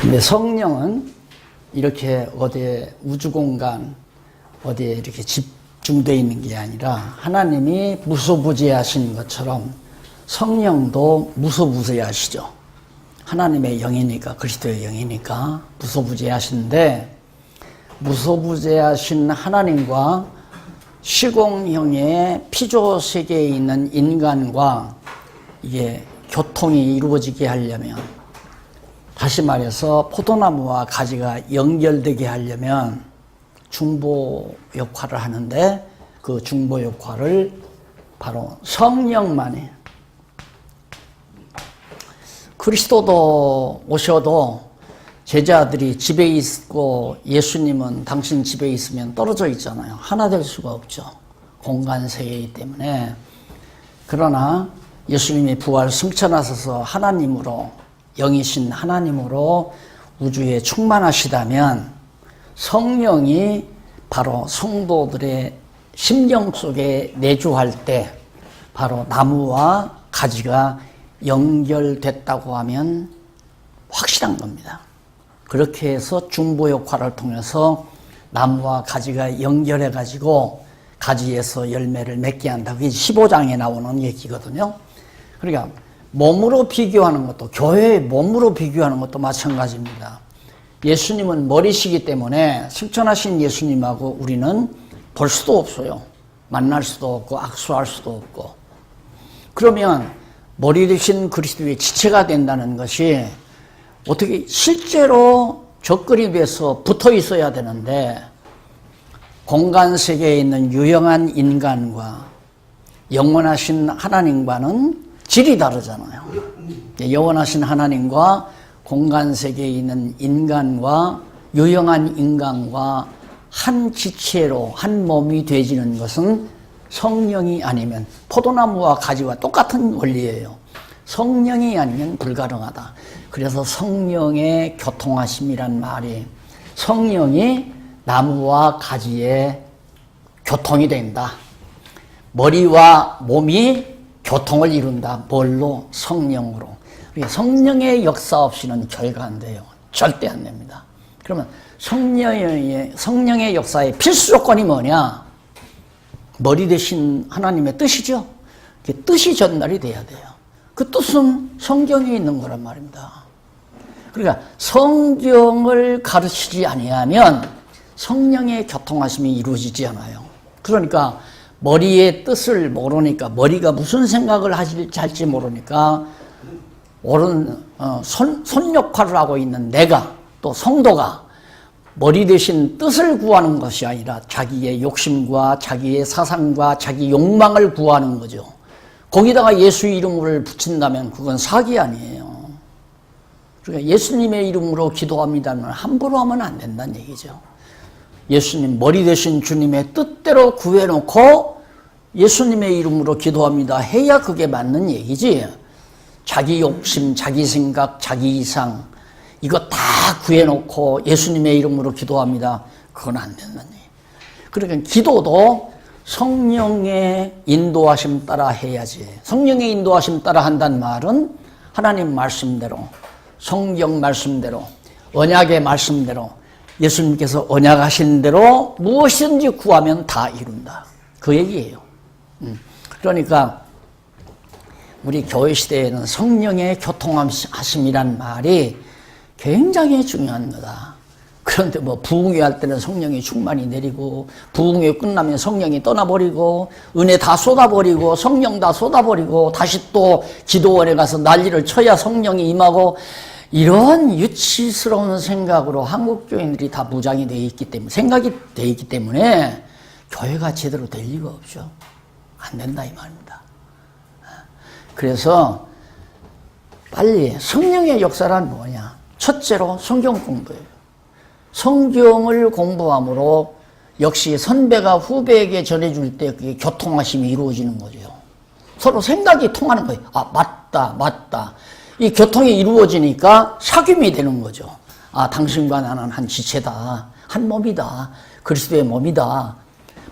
근데 성령은 이렇게 어디에 우주공간 어디에 이렇게 집중되어 있는 게 아니라 하나님이 무소부재하신 것처럼 성령도 무소부재하시죠. 하나님의 영이니까, 그리스도의 영이니까 무소부재하신데, 무소부재하신 하나님과 시공형의 피조 세계에 있는 인간과 이게 교통이 이루어지게 하려면, 다시 말해서 포도나무와 가지가 연결되게 하려면 중보 역할을 하는데, 그 중보 역할을 바로 성령만이, 그리스도도 오셔도 제자들이 집에 있고 예수님은 당신 집에 있으면 떨어져 있잖아요. 하나 될 수가 없죠. 공간 세계이기 때문에. 그러나 예수님이 부활 승천하셔서 하나님으로, 영이신 하나님으로 우주에 충만하시다면 성령이 바로 성도들의 심령 속에 내주할 때 바로 나무와 가지가 연결됐다고 하면 확실한 겁니다. 그렇게 해서 중보 역할을 통해서 나무와 가지가 연결해 가지고 가지에서 열매를 맺게 한다. 그게 15장에 나오는 얘기거든요. 그러니까 몸으로 비교하는 것도, 교회의 몸으로 비교하는 것도 마찬가지입니다. 예수님은 머리시기 때문에 승천하신 예수님하고 우리는 볼 수도 없어요. 만날 수도 없고 악수할 수도 없고. 그러면 머리 대신 그리스도의 지체가 된다는 것이 어떻게 실제로 접근이 돼서 붙어 있어야 되는데, 공간 세계에 있는 유영한 인간과 영원하신 하나님과는 질이 다르잖아요. 영원하신 하나님과 공간 세계에 있는 인간과 유영한 인간과 한 지체로 한 몸이 되지는 것은 성령이 아니면, 포도나무와 가지와 똑같은 원리예요. 성령이 아니면 불가능하다. 그래서 성령의 교통하심이란 말이, 성령이 나무와 가지의 교통이 된다. 머리와 몸이 교통을 이룬다. 뭘로? 성령으로. 성령의 역사 없이는 교회가 안 돼요. 절대 안 됩니다. 그러면 성령의 역사의 필수 조건이 뭐냐? 머리 대신 하나님의 뜻이죠. 그 뜻이 전달이 돼야 돼요. 그 뜻은 성경에 있는 거란 말입니다. 그러니까 성경을 가르치지 아니하면 성령의 교통하심이 이루어지지 않아요. 그러니까 머리의 뜻을 모르니까, 머리가 무슨 생각을 할지 모르니까 옳은 손 역할을 하고 있는 내가, 또 성도가 머리 대신 뜻을 구하는 것이 아니라 자기의 욕심과 자기의 사상과 자기 욕망을 구하는 거죠. 거기다가 예수 이름을 붙인다면 그건 사기 아니에요. 그러니까 예수님의 이름으로 기도합니다는 함부로 하면 안 된다는 얘기죠. 예수님, 머리 대신 주님의 뜻대로 구해놓고 예수님의 이름으로 기도합니다 해야 그게 맞는 얘기지. 자기 욕심, 자기 생각, 자기 이상 이거 다 구해놓고 예수님의 이름으로 기도합니다. 그건 안 된다는 얘기예요. 그러니까 기도도 성령의 인도하심 따라 해야지. 성령의 인도하심 따라 한다는 말은 하나님 말씀대로, 성경 말씀대로, 언약의 말씀대로, 예수님께서 언약하신 대로 무엇이든지 구하면 다 이룬다. 그 얘기예요. 그러니까 우리 교회 시대에는 성령의 교통하심이란 말이 굉장히 중요한 거다. 그런데 뭐 부흥회 할 때는 성령이 충만히 내리고, 부흥회 끝나면 성령이 떠나버리고, 은혜 다 쏟아버리고, 성령 다 쏟아버리고, 다시 또 기도원에 가서 난리를 쳐야 성령이 임하고, 이런 유치스러운 생각으로 한국 교인들이 다 무장이 되어 있기 때문에, 생각이 되어 있기 때문에 교회가 제대로 될 리가 없죠. 안 된다 이 말입니다. 그래서 빨리 성령의 역사란 뭐냐? 첫째로 성경 공부예요. 성경을 공부함으로 역시 선배가 후배에게 전해줄 때 그게 교통하심이 이루어지는 거죠. 서로 생각이 통하는 거예요. 아, 맞다. 이 교통이 이루어지니까 사귐이 되는 거죠. 아, 당신과 나는 한 지체다. 한 몸이다. 그리스도의 몸이다.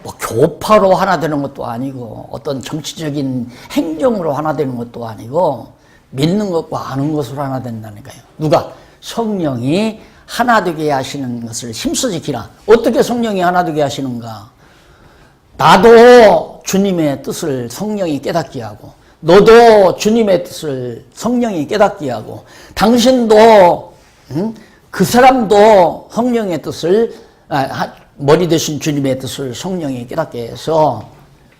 뭐 교파로 하나 되는 것도 아니고 어떤 정치적인 행정으로 하나 되는 것도 아니고 믿는 것과 아는 것으로 하나 된다니까요. 누가? 성령이 하나 되게 하시는 것을 힘써 지키라. 어떻게 성령이 하나 되게 하시는가? 나도 주님의 뜻을 성령이 깨닫게 하고, 너도 주님의 뜻을 성령이 깨닫게 하고, 당신도 그 사람도 성령의 뜻을 머리 대신 주님의 뜻을 성령이 깨닫게 해서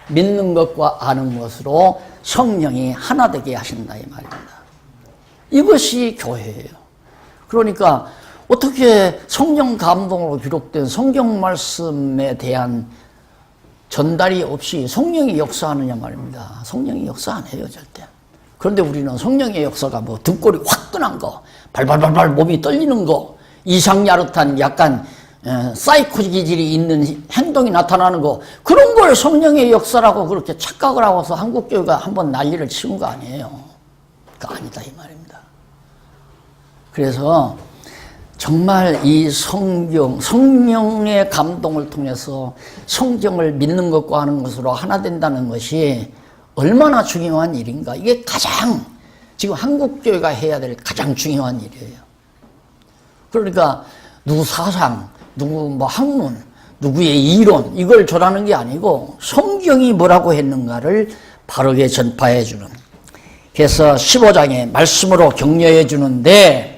믿는 것과 아는 것으로 성령이 하나 되게 하신다 이 말입니다. 이것이 교회예요. 그러니까 어떻게 성령 감동으로 기록된 성경 말씀에 대한 전달이 없이 성령이 역사하느냐 말입니다. 성령이 역사 안 해요, 절대. 그런데 우리는 성령의 역사가 뭐 등골이 화끈한 거, 발발발발 몸이 떨리는 거, 이상야릇한 약간 사이코 기질이 있는 행동이 나타나는 거, 그런 걸 성령의 역사라고 그렇게 착각을 하고서 한국교회가 한번 난리를 치운 거 아니에요. 그거 아니다 이 말입니다. 그래서 정말 이 성령의 감동을 통해서 성경을 믿는 것과 하는 것으로 하나 된다는 것이 얼마나 중요한 일인가. 이게 가장 지금 한국교회가 해야 될 가장 중요한 일이에요. 그러니까 누구 사상, 누구 뭐 학문, 누구의 이론 이걸 전하는 게 아니고 성경이 뭐라고 했는가를 바르게 전파해 주는. 그래서 15장에 말씀으로 격려해 주는데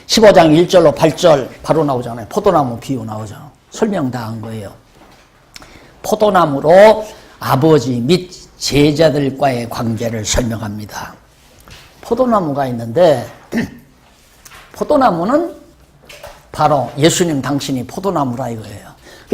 15장 1절로 8절 바로 나오잖아요. 포도나무 비유 나오죠. 설명 다 한 거예요. 포도나무로 아버지 및 제자들과의 관계를 설명합니다. 포도나무가 있는데 포도나무는 바로 예수님 당신이 포도나무라 이거예요.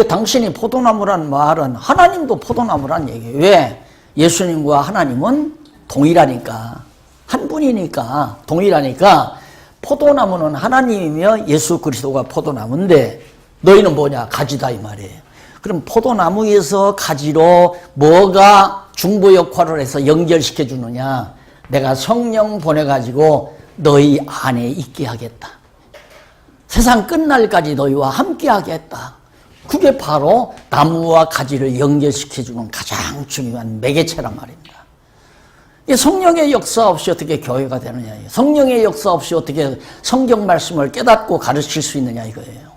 당신이 포도나무란 말은 하나님도 포도나무란 얘기예요. 왜? 예수님과 하나님은 동일하니까, 한 분이니까, 동일하니까 포도나무는 하나님이며 예수 그리스도가 포도나무인데 너희는 뭐냐? 가지다 이 말이에요. 그럼 포도나무에서 가지로 뭐가 중보 역할을 해서 연결시켜 주느냐? 내가 성령 보내가지고 너희 안에 있게 하겠다. 세상 끝날까지 너희와 함께 하겠다. 그게 바로 나무와 가지를 연결시켜 주는 가장 중요한 매개체란 말입니다. 성령의 역사 없이 어떻게 교회가 되느냐, 성령의 역사 없이 어떻게 성경 말씀을 깨닫고 가르칠 수 있느냐 이거예요.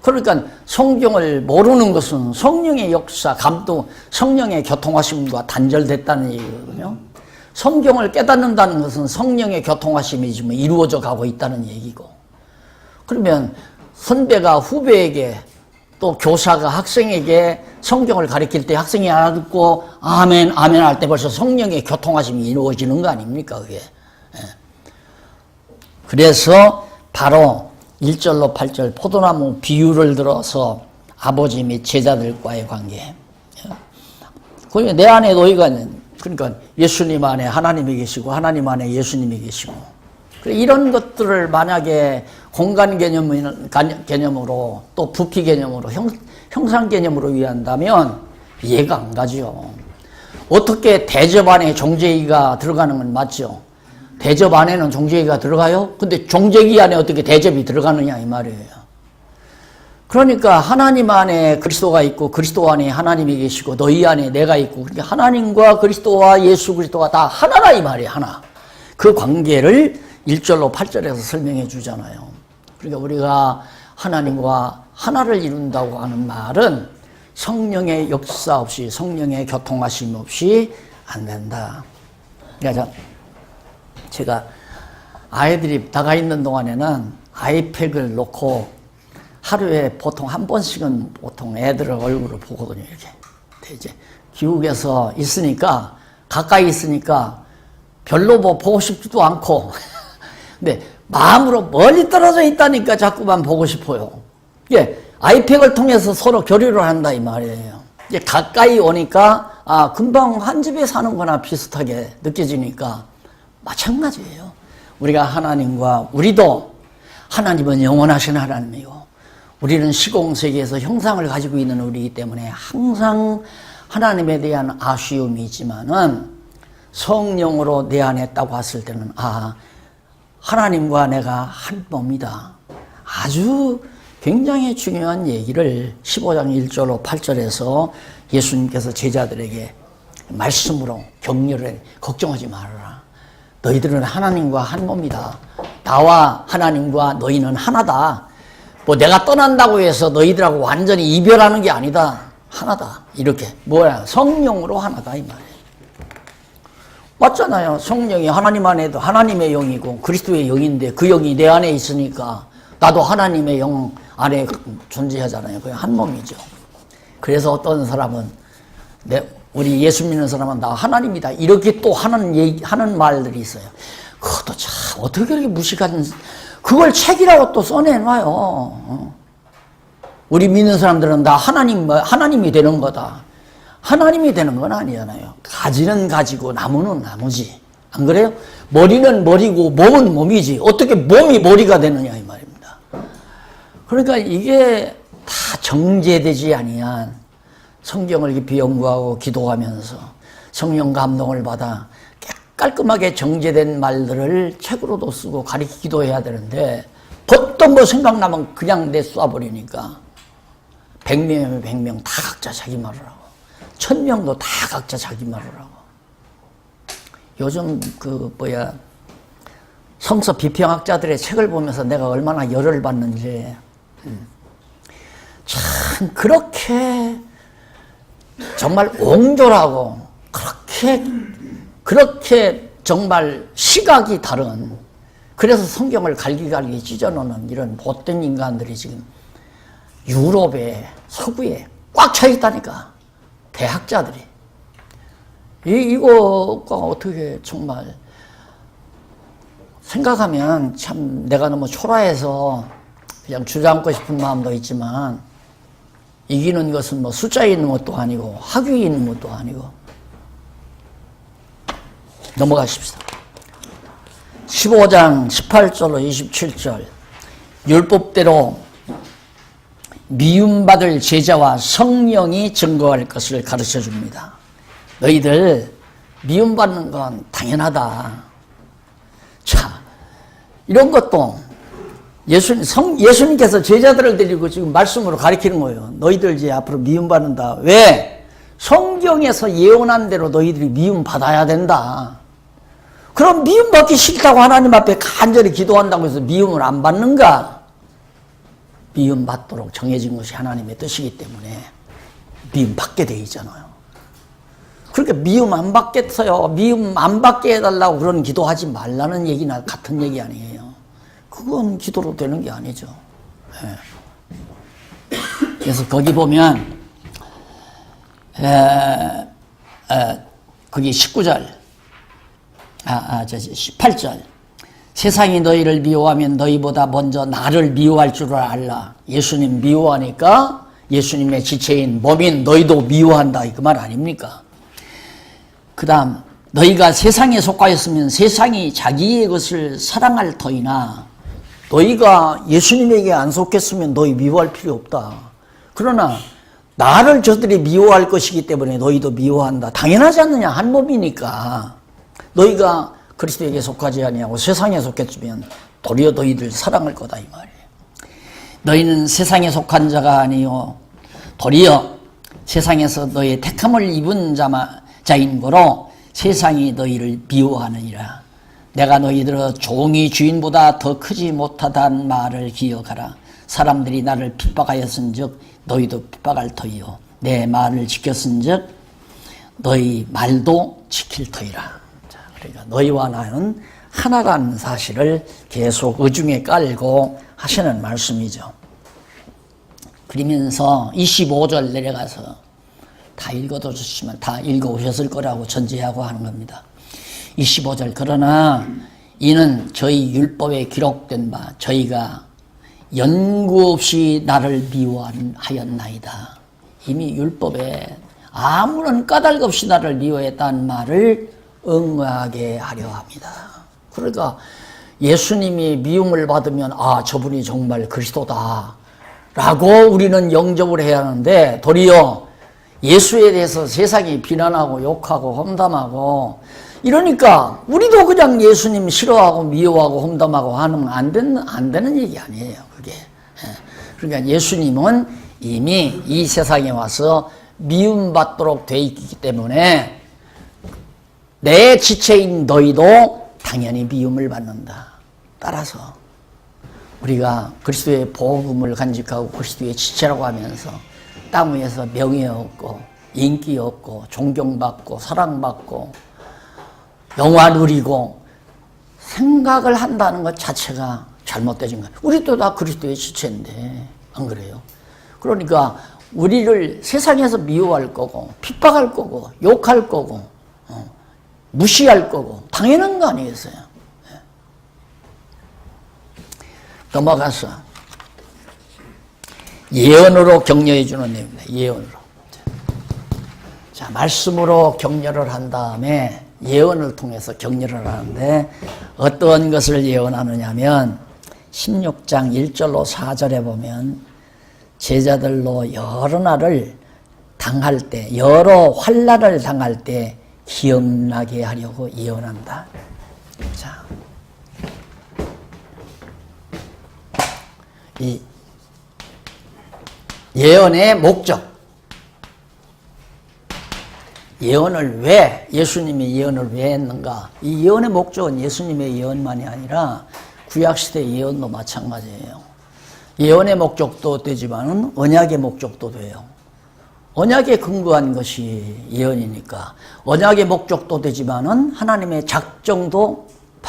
그러니까 성경을 모르는 것은 성령의 역사, 감동, 성령의 교통하심과 단절됐다는 얘기거든요. 성경을 깨닫는다는 것은 성령의 교통하심이 지금 이루어져 가고 있다는 얘기고, 그러면 선배가 후배에게 또 교사가 학생에게 성경을 가르칠 때 학생이 알아듣고 아멘 아멘 할 때 벌써 성령의 교통하심이 이루어지는 거 아닙니까 그게. 그래서 바로 1절로 8절 포도나무 비유를 들어서 아버지 및 제자들과의 관계. 내 안에 너희가, 그러니까 예수님 안에 하나님이 계시고 하나님 안에 예수님이 계시고, 이런 것들을 만약에 공간 개념으로 또 부피 개념으로 형상 개념으로 이해한다면 이해가 안 가죠. 어떻게 대접 안에 종제기가 들어가는 건 맞죠. 대접 안에는 종제기가 들어가요? 근데 종제기 안에 어떻게 대접이 들어가느냐 이 말이에요. 그러니까 하나님 안에 그리스도가 있고 그리스도 안에 하나님이 계시고 너희 안에 내가 있고, 그러니까 하나님과 그리스도와 예수 그리스도가 다 하나라 이 말이에요. 하나. 그 관계를 1절로 8절에서 설명해 주잖아요. 그러니까 우리가 하나님과 하나를 이룬다고 하는 말은 성령의 역사 없이, 성령의 교통하심 없이 안 된다. 그러니까 제가 아이들이 나가 있는 동안에는 아이팩을 놓고 하루에 보통 한 번씩은 보통 애들의 얼굴을 보거든요. 이렇게. 이제 기국에서 있으니까, 가까이 있으니까 별로 뭐 보고 싶지도 않고 근데 마음으로 멀리 떨어져 있다니까 자꾸만 보고 싶어요. 이게 아이팩을 통해서 서로 교류를 한다 이 말이에요. 이제 가까이 오니까 금방 한 집에 사는 거나 비슷하게 느껴지니까 마찬가지예요. 우리가 하나님과, 우리도 하나님은 영원하신 하나님이고 우리는 시공세계에서 형상을 가지고 있는 우리이기 때문에 항상 하나님에 대한 아쉬움이 있지만은 성령으로 내 안에 있다고 했을 때는 하나님과 내가 한 몸이다. 아주 굉장히 중요한 얘기를 15장 1절로 8절에서 예수님께서 제자들에게 말씀으로 격려를 해. 걱정하지 말아라. 너희들은 하나님과 한 몸이다. 나와 하나님과 너희는 하나다. 뭐 내가 떠난다고 해서 너희들하고 완전히 이별하는 게 아니다. 하나다. 이렇게 뭐야? 성령으로 하나다 이 말이에요. 맞잖아요. 성령이 하나님 안에도 하나님의 영이고 그리스도의 영인데 그 영이 내 안에 있으니까 나도 하나님의 영 안에 존재하잖아요. 그냥 한 몸이죠. 그래서 어떤 사람은 우리 예수 믿는 사람은 나 하나님이다. 이렇게 또 하는 말들이 있어요. 그것도 참 어떻게 그렇게 무식한 그걸 책이라고 또 써내놔요. 우리 믿는 사람들은 나 하나님이 되는 거다. 하나님이 되는 건 아니잖아요. 가지는 가지고 나무는 나무지. 안 그래요? 머리는 머리고 몸은 몸이지. 어떻게 몸이 머리가 되느냐 이 말입니다. 그러니까 이게 다 정제되지 아니한 성경을 깊이 연구하고 기도하면서 성령 감동을 받아 깔끔하게 정제된 말들을 책으로도 쓰고 가르치기도 해야 되는데 보통 뭐 생각나면 그냥 쏴버리니까 100명이면 100명 다 각자 자기 말을 하고 1000명도 다 각자 자기 말을 하고 요즘 성서 비평학자들의 책을 보면서 내가 얼마나 열을 받는지 참 그렇게 정말 옹졸하고 그렇게 정말 시각이 다른 그래서 성경을 갈기갈기 찢어놓는 이런 못된 인간들이 지금 유럽에 서구에 꽉 차 있다니까. 대학자들이. 이거가 어떻게 정말 생각하면 참 내가 너무 초라해서 그냥 주저앉고 싶은 마음도 있지만 이기는 것은 뭐 숫자에 있는 것도 아니고 학위에 있는 것도 아니고 넘어가십시다. 15장 18절로 27절 율법대로 미움받을 제자와 성령이 증거할 것을 가르쳐 줍니다. 너희들 미움받는 건 당연하다. 자, 이런 것도 예수님께서 제자들을 데리고 지금 말씀으로 가르치는 거예요. 너희들 이제 앞으로 미움받는다. 왜? 성경에서 예언한 대로 너희들이 미움받아야 된다. 그럼 미움받기 싫다고 하나님 앞에 간절히 기도한다고 해서 미움을 안 받는가? 미움받도록 정해진 것이 하나님의 뜻이기 때문에 미움받게 돼 있잖아요. 그러니까 미움 안 받겠어요. 미움 안 받게 해달라고 그런 기도하지 말라는 얘기나 같은 얘기 아니에요. 그건 기도로 되는 게 아니죠. 네. 그래서 거기 보면 거기 19절 18절 세상이 너희를 미워하면 너희보다 먼저 나를 미워할 줄을 알라. 예수님 미워하니까 예수님의 지체인 몸인 너희도 미워한다. 그 말 아닙니까? 그 다음 너희가 세상에 속하였으면 세상이 자기의 것을 사랑할 터이나 너희가 예수님에게 안 속했으면 너희 미워할 필요 없다. 그러나 나를 저들이 미워할 것이기 때문에 너희도 미워한다. 당연하지 않느냐. 한 몸이니까. 너희가 그리스도에게 속하지 아니하고 세상에 속했으면 도리어 너희들 사랑할 거다 이 말이에요. 너희는 세상에 속한 자가 아니요 도리어 세상에서 너희의 택함을 입은 자인 거로 세상이 너희를 미워하느니라. 내가 너희들의 종이 주인보다 더 크지 못하다는 말을 기억하라. 사람들이 나를 핍박하였은즉 너희도 핍박할 터이요 내 말을 지켰은즉 너희 말도 지킬 터이라. 그러니까 너희와 나는 하나라는 사실을 계속 의중에 깔고 하시는 말씀이죠. 그러면서 25절 내려가서 다 읽어두셨지만 다 읽어오셨을 거라고 전제하고 하는 겁니다. 25절 그러나 이는 저희 율법에 기록된 바 저희가 연구 없이 나를 미워하였나이다. 이미 율법에 아무런 까닭 없이 나를 미워했다는 말을 응하게 하려 합니다. 그러니까 예수님이 미움을 받으면 저분이 정말 그리스도다 라고 우리는 영접을 해야 하는데 도리어 예수에 대해서 세상이 비난하고 욕하고 험담하고 이러니까 우리도 그냥 예수님 싫어하고 미워하고 험담하고 하는 안 되는 얘기 아니에요. 그게. 그러니까 예수님은 이미 이 세상에 와서 미움받도록 돼 있기 때문에 내 지체인 너희도 당연히 미움을 받는다. 따라서 우리가 그리스도의 복음을 간직하고 그리스도의 지체라고 하면서 땅 위에서 명예 얻고 인기 얻고 존경받고 사랑받고 영화 누리고 생각을 한다는 것 자체가 잘못되진 거예요. 우리도 다 그리스도의 지체인데 안 그래요? 그러니까 우리를 세상에서 미워할 거고 핍박할 거고 욕할 거고 무시할 거고 당연한 거 아니겠어요? 넘어가서 예언으로 격려해 주는 내용입니다. 예언으로. 자, 말씀으로 격려를 한 다음에 예언을 통해서 격려를 하는데 어떤 것을 예언하느냐 하면 16장 1절로 4절에 보면 제자들로 여러 날을 당할 때 여러 환난을 당할 때 기억나게 하려고 예언한다. 자, 이 예언의 목적, 예언을 왜, 예수님이 예언을 왜 했는가? 이 예언의 목적은 예수님의 예언만이 아니라 구약시대 예언도 마찬가지예요. 예언의 목적도 되지만 언약의 목적도 돼요. 언약에 근거한 것이 예언이니까 언약의 목적도 되지만 하나님의 작정도,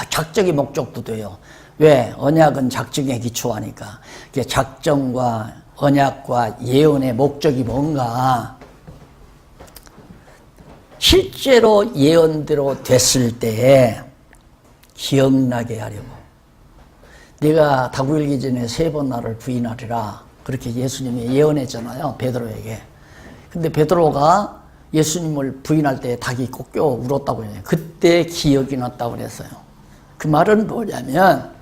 작정의 목적도 돼요. 왜? 언약은 작정에 기초하니까. 작정과 언약과 예언의 목적이 뭔가? 실제로 예언대로 됐을 때에 기억나게 하려고. 네가 다구일기 전에 3번 나를 부인하리라. 그렇게 예수님이 예언했잖아요. 베드로에게. 근데 베드로가 예수님을 부인할 때 닭이 꺾여 울었다고 해요. 그때 기억이 났다고 그랬어요. 그 말은 뭐냐면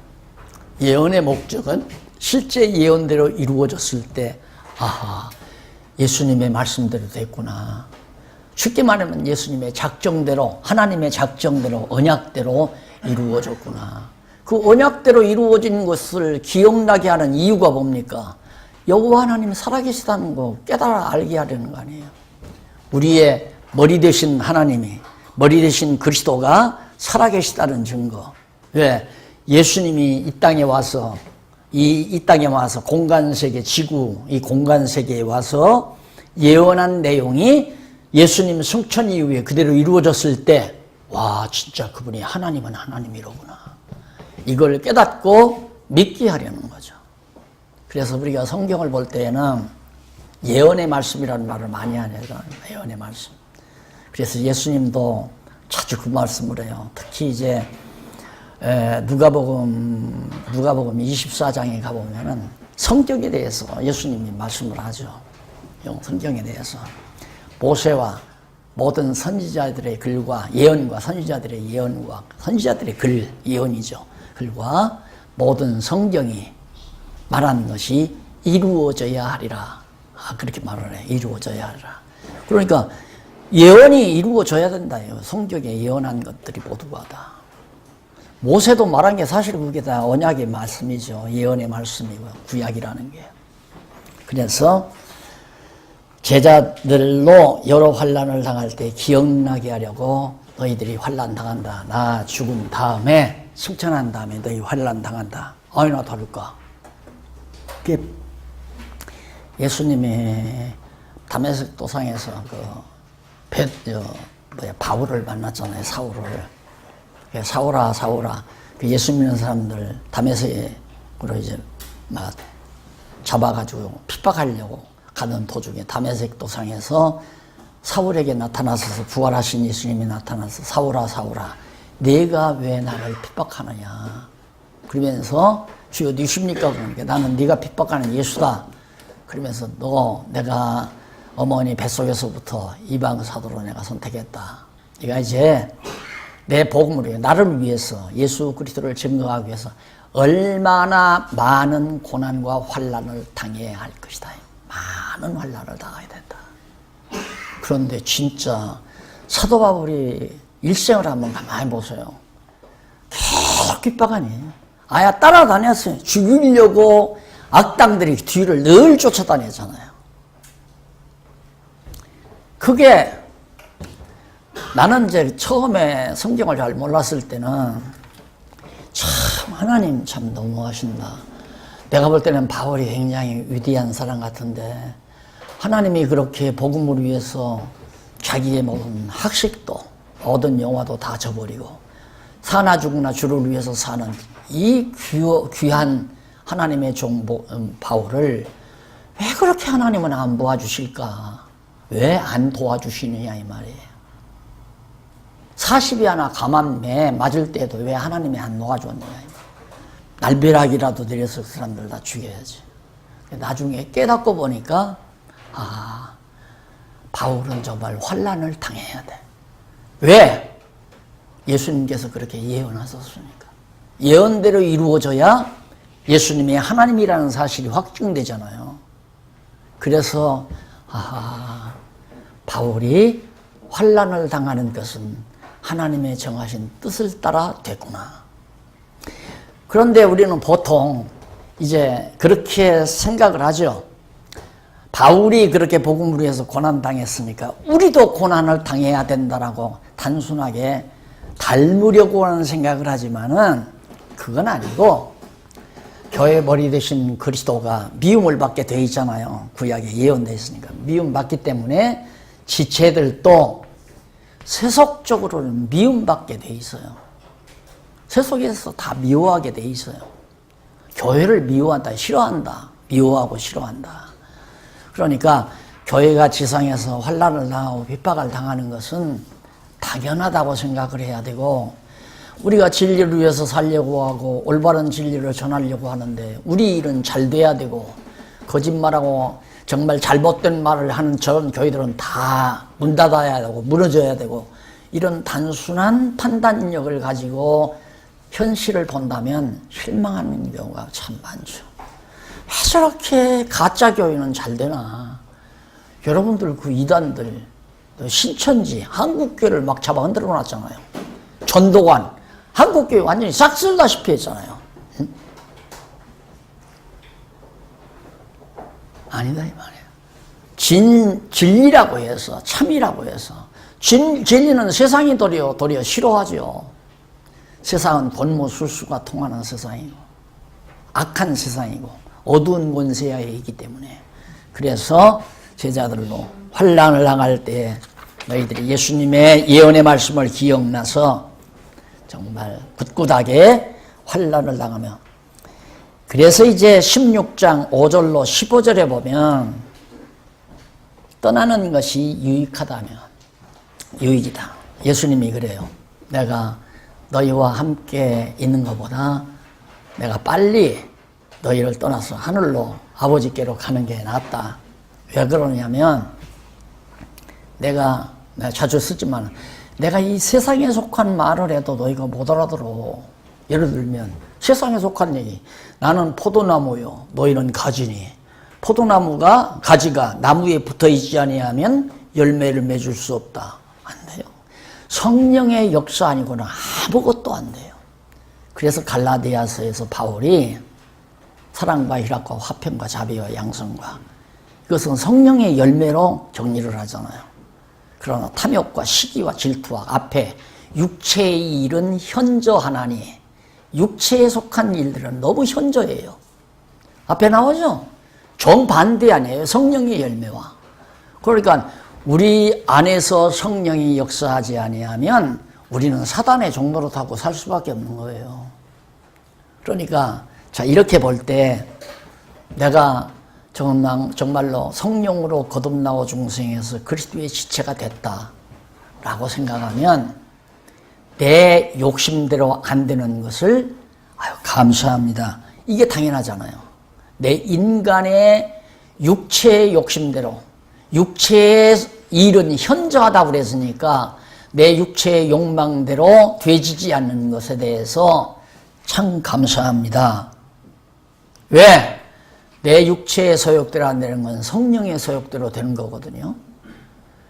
예언의 목적은 실제 예언대로 이루어졌을 때 아하, 예수님의 말씀대로 됐구나. 쉽게 말하면 예수님의 작정대로, 하나님의 작정대로, 언약대로 이루어졌구나. 그 언약대로 이루어진 것을 기억나게 하는 이유가 뭡니까? 여호와 하나님이 살아계시다는 거 깨달아 알게 하려는 거 아니에요. 우리의 머리 되신 하나님이, 머리 되신 그리스도가 살아계시다는 증거. 왜? 예수님이 이 땅에 와서 이 땅에 와서 공간세계, 지구, 이 공간세계에 와서 예언한 내용이 예수님 승천 이후에 그대로 이루어졌을 때, 와, 진짜 그분이 하나님은 하나님이로구나. 이걸 깨닫고 믿게 하려는 거죠. 그래서 우리가 성경을 볼 때에는 예언의 말씀이라는 말을 많이 하네요. 예언의 말씀. 그래서 예수님도 자주 그 말씀을 해요. 특히 이제 누가복음 24장에 가보면은 성경에 대해서 예수님이 말씀을 하죠. 성경에 대해서. 모세와 모든 선지자들의 글과 예언과 선지자들의 예언과 선지자들의 글, 예언이죠. 글과 모든 성경이 말하는 것이 이루어져야 하리라. 그렇게 말을 해. 이루어져야 하리라. 그러니까 예언이 이루어져야 된다. 성경에 예언한 것들이 모두가 다. 모세도 말한 게 사실 그게 다 언약의 말씀이죠. 예언의 말씀이고 구약이라는 게. 그래서 제자들로 여러 환난을 당할 때 기억나게 하려고 너희들이 환난 당한다. 나 죽은 다음에 승천한 다음에 너희 환난 당한다. 아니나 다를까? 그게 예수님이 다메섹 도상에서 바울을 만났잖아요. 사울아 사울아. 예수 믿는 사람들 다메섹으로 이제 막 잡아가지고 핍박하려고 가는 도중에 다메섹 도상에서 사울에게 나타나셔서 부활하신 예수님이 나타나서 사울아 사울아 네가 왜 나를 핍박하느냐. 그러면서 주여 누십니까? 그러니까 나는 네가 핍박하는 예수다. 그러면서 내가 어머니 뱃속에서부터 이방 사도로 내가 선택했다. 네가 이제 내 복음을 위해 나를 위해서 예수 그리스도를 증거하기 위해서 얼마나 많은 고난과 환난을 당해야 할 것이다. 많은 환난을 당해야 된다. 그런데 진짜 사도 바울이 일생을 한번 가만히 보세요. 계속 핍박하니. 아야 따라다녔어요. 죽이려고 악당들이 뒤를 늘 쫓아다녔잖아요. 그게 나는 이제 처음에 성경을 잘 몰랐을 때는 참 하나님 참 너무하신다. 내가 볼 때는 바울이 굉장히 위대한 사람 같은데 하나님이 그렇게 복음을 위해서 자기의 모든 학식도 얻은 영화도 다 저버리고 사나 죽으나 주를 위해서 사는 이 귀한 하나님의 종 바울을 왜 그렇게 하나님은 안 도와주실까? 왜 안 도와주시느냐 이 말이에요. 40이 하나 감암에 맞을 때도 왜 하나님이 안 도와줬느냐 이 말이에요. 날벼락이라도 내려서 그 사람들 다 죽여야지. 나중에 깨닫고 보니까 바울은 정말 환난을 당해야 돼. 왜? 예수님께서 그렇게 예언하셨으니까. 예언대로 이루어져야 예수님이 하나님이라는 사실이 확증되잖아요. 그래서 바울이 환난을 당하는 것은 하나님의 정하신 뜻을 따라 됐구나. 그런데 우리는 보통 이제 그렇게 생각을 하죠. 바울이 그렇게 복음을 위해서 고난당했으니까 우리도 고난을 당해야 된다라고 단순하게 닮으려고 하는 생각을 하지만은 그건 아니고 교회 머리 되신 그리스도가 미움을 받게 돼 있잖아요. 구약에 예언되어 있으니까. 미움 받기 때문에 지체들도 세속적으로는 미움받게 돼 있어요. 세속에서 다 미워하게 돼 있어요. 교회를 미워한다, 싫어한다. 미워하고 싫어한다. 그러니까 교회가 지상에서 환난을 당하고 핍박을 당하는 것은 당연하다고 생각을 해야 되고 우리가 진리를 위해서 살려고 하고 올바른 진리를 전하려고 하는데 우리 일은 잘 돼야 되고 거짓말하고 정말 잘못된 말을 하는 저런 교회들은 다 문 닫아야 되고 무너져야 되고 이런 단순한 판단력을 가지고 현실을 본다면 실망하는 경우가 참 많죠. 왜 저렇게 가짜 교회는 잘 되나? 여러분들 그 이단들 신천지 한국교회를 막 잡아 흔들어 놨잖아요. 전도관 한국교회 완전히 싹 쓸다시피 했잖아요. 응? 아니다 이 말이에요. 진리라고 해서 참이라고 해서 진리는 세상이 도리어 싫어하죠. 세상은 권모술수가 통하는 세상이고 악한 세상이고 어두운 권세에 있기 때문에 그래서 제자들로 환난을 당할 때 너희들이 예수님의 예언의 말씀을 기억나서 정말 굳굳하게 환난을 당하며 그래서 이제 16장 5절로 15절에 보면 떠나는 것이 유익하다면 유익이다. 예수님이 그래요. 내가 너희와 함께 있는 것보다 내가 빨리 너희를 떠나서 하늘로 아버지께로 가는 게 낫다. 왜 그러냐면 내가 자주 쓰지만 내가 이 세상에 속한 말을 해도 너희가 못 알아들어. 예를 들면 세상에 속한 얘기. 나는 포도나무요. 너희는 가지니. 포도나무가 가지가 나무에 붙어 있지 아니하면 열매를 맺을 수 없다. 안 돼요. 성령의 역사 아니고는 아무것도 안 돼요. 그래서 갈라디아서에서 바울이 사랑과 희락과 화평과 자비와 양성과 이것은 성령의 열매로 정리를 하잖아요. 그러나 탐욕과 시기와 질투와 앞에 육체의 일은 현저하나니 육체에 속한 일들은 너무 현저해요. 앞에 나오죠. 정반대 아니에요. 성령의 열매와. 그러니까 우리 안에서 성령이 역사하지 아니하면 우리는 사단의 종로로 타고 살 수밖에 없는 거예요. 그러니까 자 이렇게 볼 때 내가 정말로 성령으로 거듭나고 중생해서 그리스도의 지체가 됐다라고 생각하면 내 욕심대로 안 되는 것을 감사합니다. 이게 당연하잖아요. 내 인간의 육체의 욕심대로 육체의 일은 현저하다고 그랬으니까 내 육체의 욕망대로 되지지 않는 것에 대해서 참 감사합니다. 왜? 내 육체의 소욕대로 안 되는 건 성령의 소욕대로 되는 거거든요.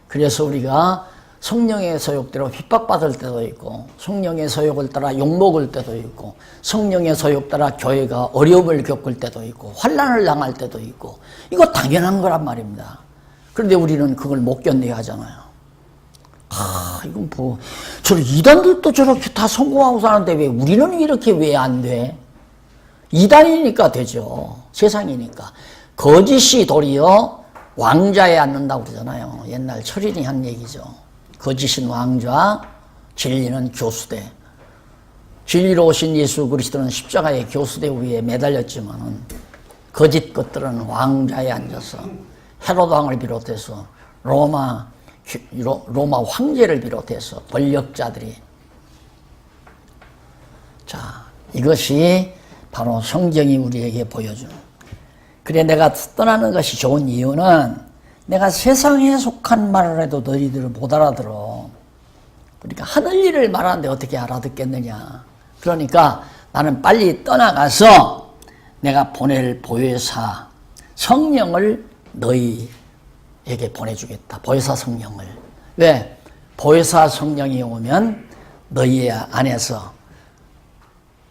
그래서 우리가 성령의 소욕대로 핍박받을 때도 있고 성령의 소욕을 따라 욕먹을 때도 있고 성령의 소욕 따라 교회가 어려움을 겪을 때도 있고 환난을 당할 때도 있고 이거 당연한 거란 말입니다. 그런데 우리는 그걸 못 견뎌야 하잖아요. 이건 저 이단들도 저렇게 다 성공하고 사는데 왜 우리는 이렇게 왜 안 돼? 이단이니까 되죠. 세상이니까. 거짓이 도리어 왕좌에 앉는다고 그러잖아요. 옛날 철인이 한 얘기죠. 거짓은 왕좌, 진리는 교수대. 진리로 오신 예수 그리스도는 십자가의 교수대 위에 매달렸지만은 거짓 것들은 왕좌에 앉아서 헤로드 왕을 비롯해서 로마 황제를 비롯해서 권력자들이, 자, 이것이 바로 성경이 우리에게 보여주는. 그래, 내가 떠나는 것이 좋은 이유는 내가 세상에 속한 말을 해도 너희들은 못 알아들어. 그러니까 하늘 일을 말하는데 어떻게 알아듣겠느냐. 그러니까 나는 빨리 떠나가서 내가 보낼 보혜사 성령을 너희에게 보내주겠다. 보혜사 성령을. 왜? 보혜사 성령이 오면 너희 안에서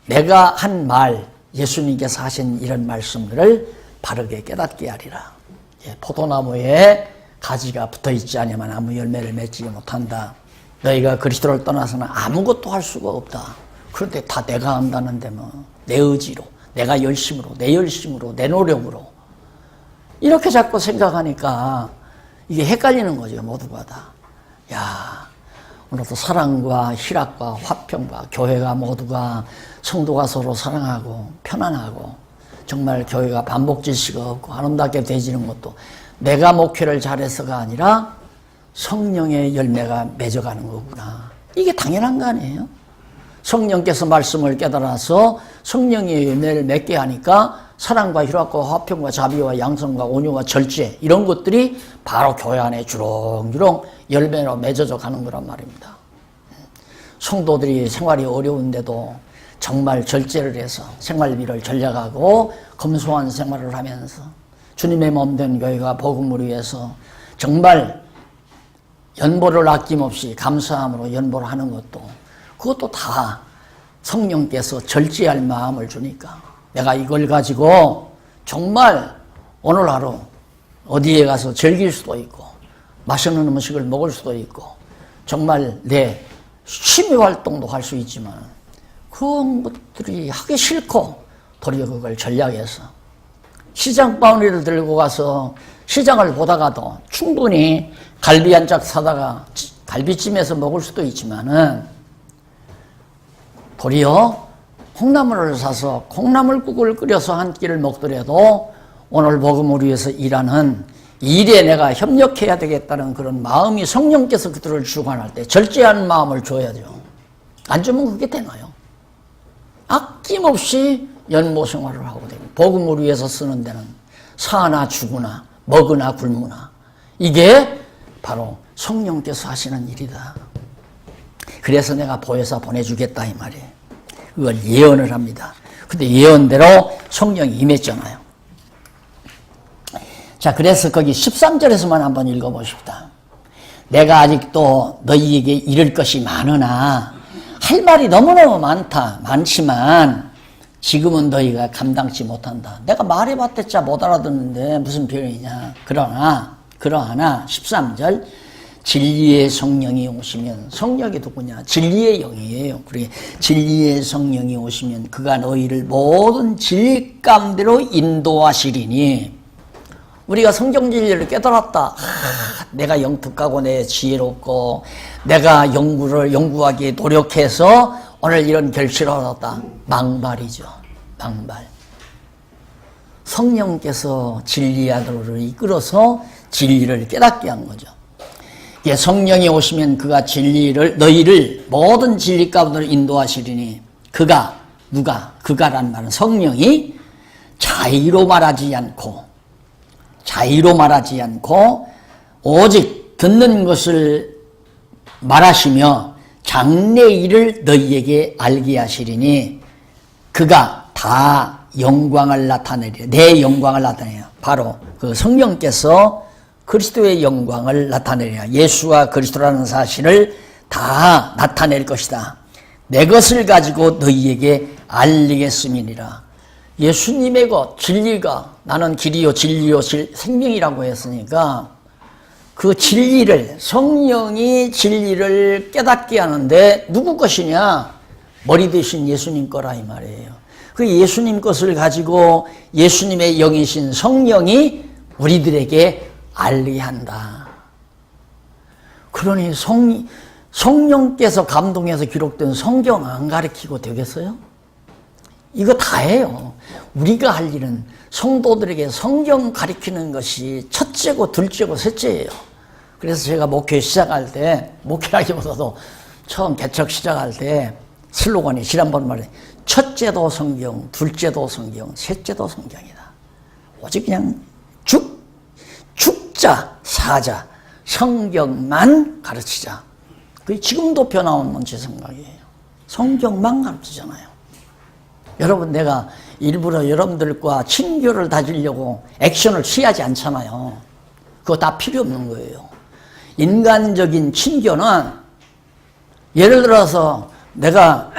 내가 한 말, 예수님께서 하신 이런 말씀들을 바르게 깨닫게 하리라. 포도나무에 가지가 붙어있지 않으면 아무 열매를 맺지 못한다. 너희가 그리스도를 떠나서는 아무것도 할 수가 없다. 그런데 다 내가 한다는데 뭐 내 의지로, 내가 열심으로, 내 노력으로 이렇게 자꾸 생각하니까 이게 헷갈리는 거죠. 모두가 다. 야, 오늘도 사랑과 희락과 화평과 교회가 모두가 성도가 서로 사랑하고 편안하고 정말 교회가 반복질서가 없고 아름답게 되지는 것도 내가 목회를 잘해서가 아니라 성령의 열매가 맺어가는 거구나. 이게 당연한 거 아니에요? 성령께서 말씀을 깨달아서 성령의 열매를 맺게 하니까 사랑과 희락과 화평과 자비와 양성과 온유와 절제 이런 것들이 바로 교회 안에 주렁주렁 열매로 맺어져 가는 거란 말입니다. 성도들이 생활이 어려운데도 정말 절제를 해서 생활비를 절약하고 검소한 생활을 하면서 주님의 몸된 교회가 복음을 위해서 정말 연보를 아낌없이 감사함으로 연보를 하는 것도 그것도 다 성령께서 절제할 마음을 주니까 내가 이걸 가지고 정말 오늘 하루 어디에 가서 즐길 수도 있고 맛있는 음식을 먹을 수도 있고 정말 내 취미 활동도 할 수 있지만 그런 것들이 하기 싫고 도리어 그걸 전략해서 시장 바구니를 들고 가서 시장을 보다가도 충분히 갈비 한 짝 사다가 갈비찜에서 먹을 수도 있지만은 도리어 콩나물을 사서 콩나물국을 끓여서 한 끼를 먹더라도 오늘 복음을 위해서 일하는 일에 내가 협력해야 되겠다는 그런 마음이 성령께서 그들을 주관할 때 절제하는 마음을 줘야죠. 안 주면 그게 되나요? 아낌없이 연모 생활을 하고 되고 복음을 위해서 쓰는 데는 사나 죽으나 먹으나 굶으나 이게 바로 성령께서 하시는 일이다. 그래서 내가 보혜사 보내주겠다 이 말이에요. 그걸 예언을 합니다. 근데 예언대로 성령이 임했잖아요. 자, 그래서 거기 13절에서만 한번 읽어보십시다. 내가 아직도 너희에게 이를 것이 많으나 할 말이 너무너무 많지만 지금은 너희가 감당치 못한다. 내가 말해봤댔자 못 알아듣는데 무슨 표현이냐. 그러나 13절 진리의 성령이 오시면 성령이 누구냐? 진리의 영이에요. 그래 진리의 성령이 오시면 그가 너희를 모든 진리 가운데로 인도하시리니 우리가 성경 진리를 깨달았다. 내가 영특하고 내 지혜롭고 내가 연구하기에 노력해서 오늘 이런 결실을 얻었다. 망발이죠. 망발. 성령께서 진리하도록 이끌어서 진리를 깨닫게 한 거죠. 성령이 오시면 그가 너희를 모든 진리 가운데로 인도하시리니 그가란 말은 성령이 자의로 말하지 않고 오직 듣는 것을 말하시며 장래의 일을 너희에게 알게 하시리니 그가 다 영광을 나타내려 내 영광을 나타내려 바로 그 성령께서 그리스도의 영광을 나타내리라. 예수와 그리스도라는 사실을 다 나타낼 것이다. 내 것을 가지고 너희에게 알리겠음이니라. 예수님의 것, 진리가 나는 길이요 진리요 생명이라고 했으니까 그 진리를 성령이 진리를 깨닫게 하는데 누구 것이냐? 머리 대신 예수님 거라 이 말이에요. 그 예수님 것을 가지고 예수님의 영이신 성령이 우리들에게 알리게 한다. 그러니 성령께서 감동해서 기록된 성경 안 가르치고 되겠어요? 이거 다예요. 우리가 할 일은 성도들에게 성경 가르치는 것이 첫째고 둘째고 셋째예요. 그래서 제가 목회 시작할 때, 목회라기보다도 처음 개척 시작할 때 슬로건이 지난번 말에 첫째도 성경, 둘째도 성경, 셋째도 성경이다. 오직 그냥 죽자, 사자, 성경만 가르치자. 그게 지금도 변함없는 제 생각이에요. 성경만 가르치잖아요. 여러분, 내가 일부러 여러분들과 친교를 다지려고 액션을 취하지 않잖아요. 그거 다 필요 없는 거예요. 인간적인 친교는 예를 들어서 내가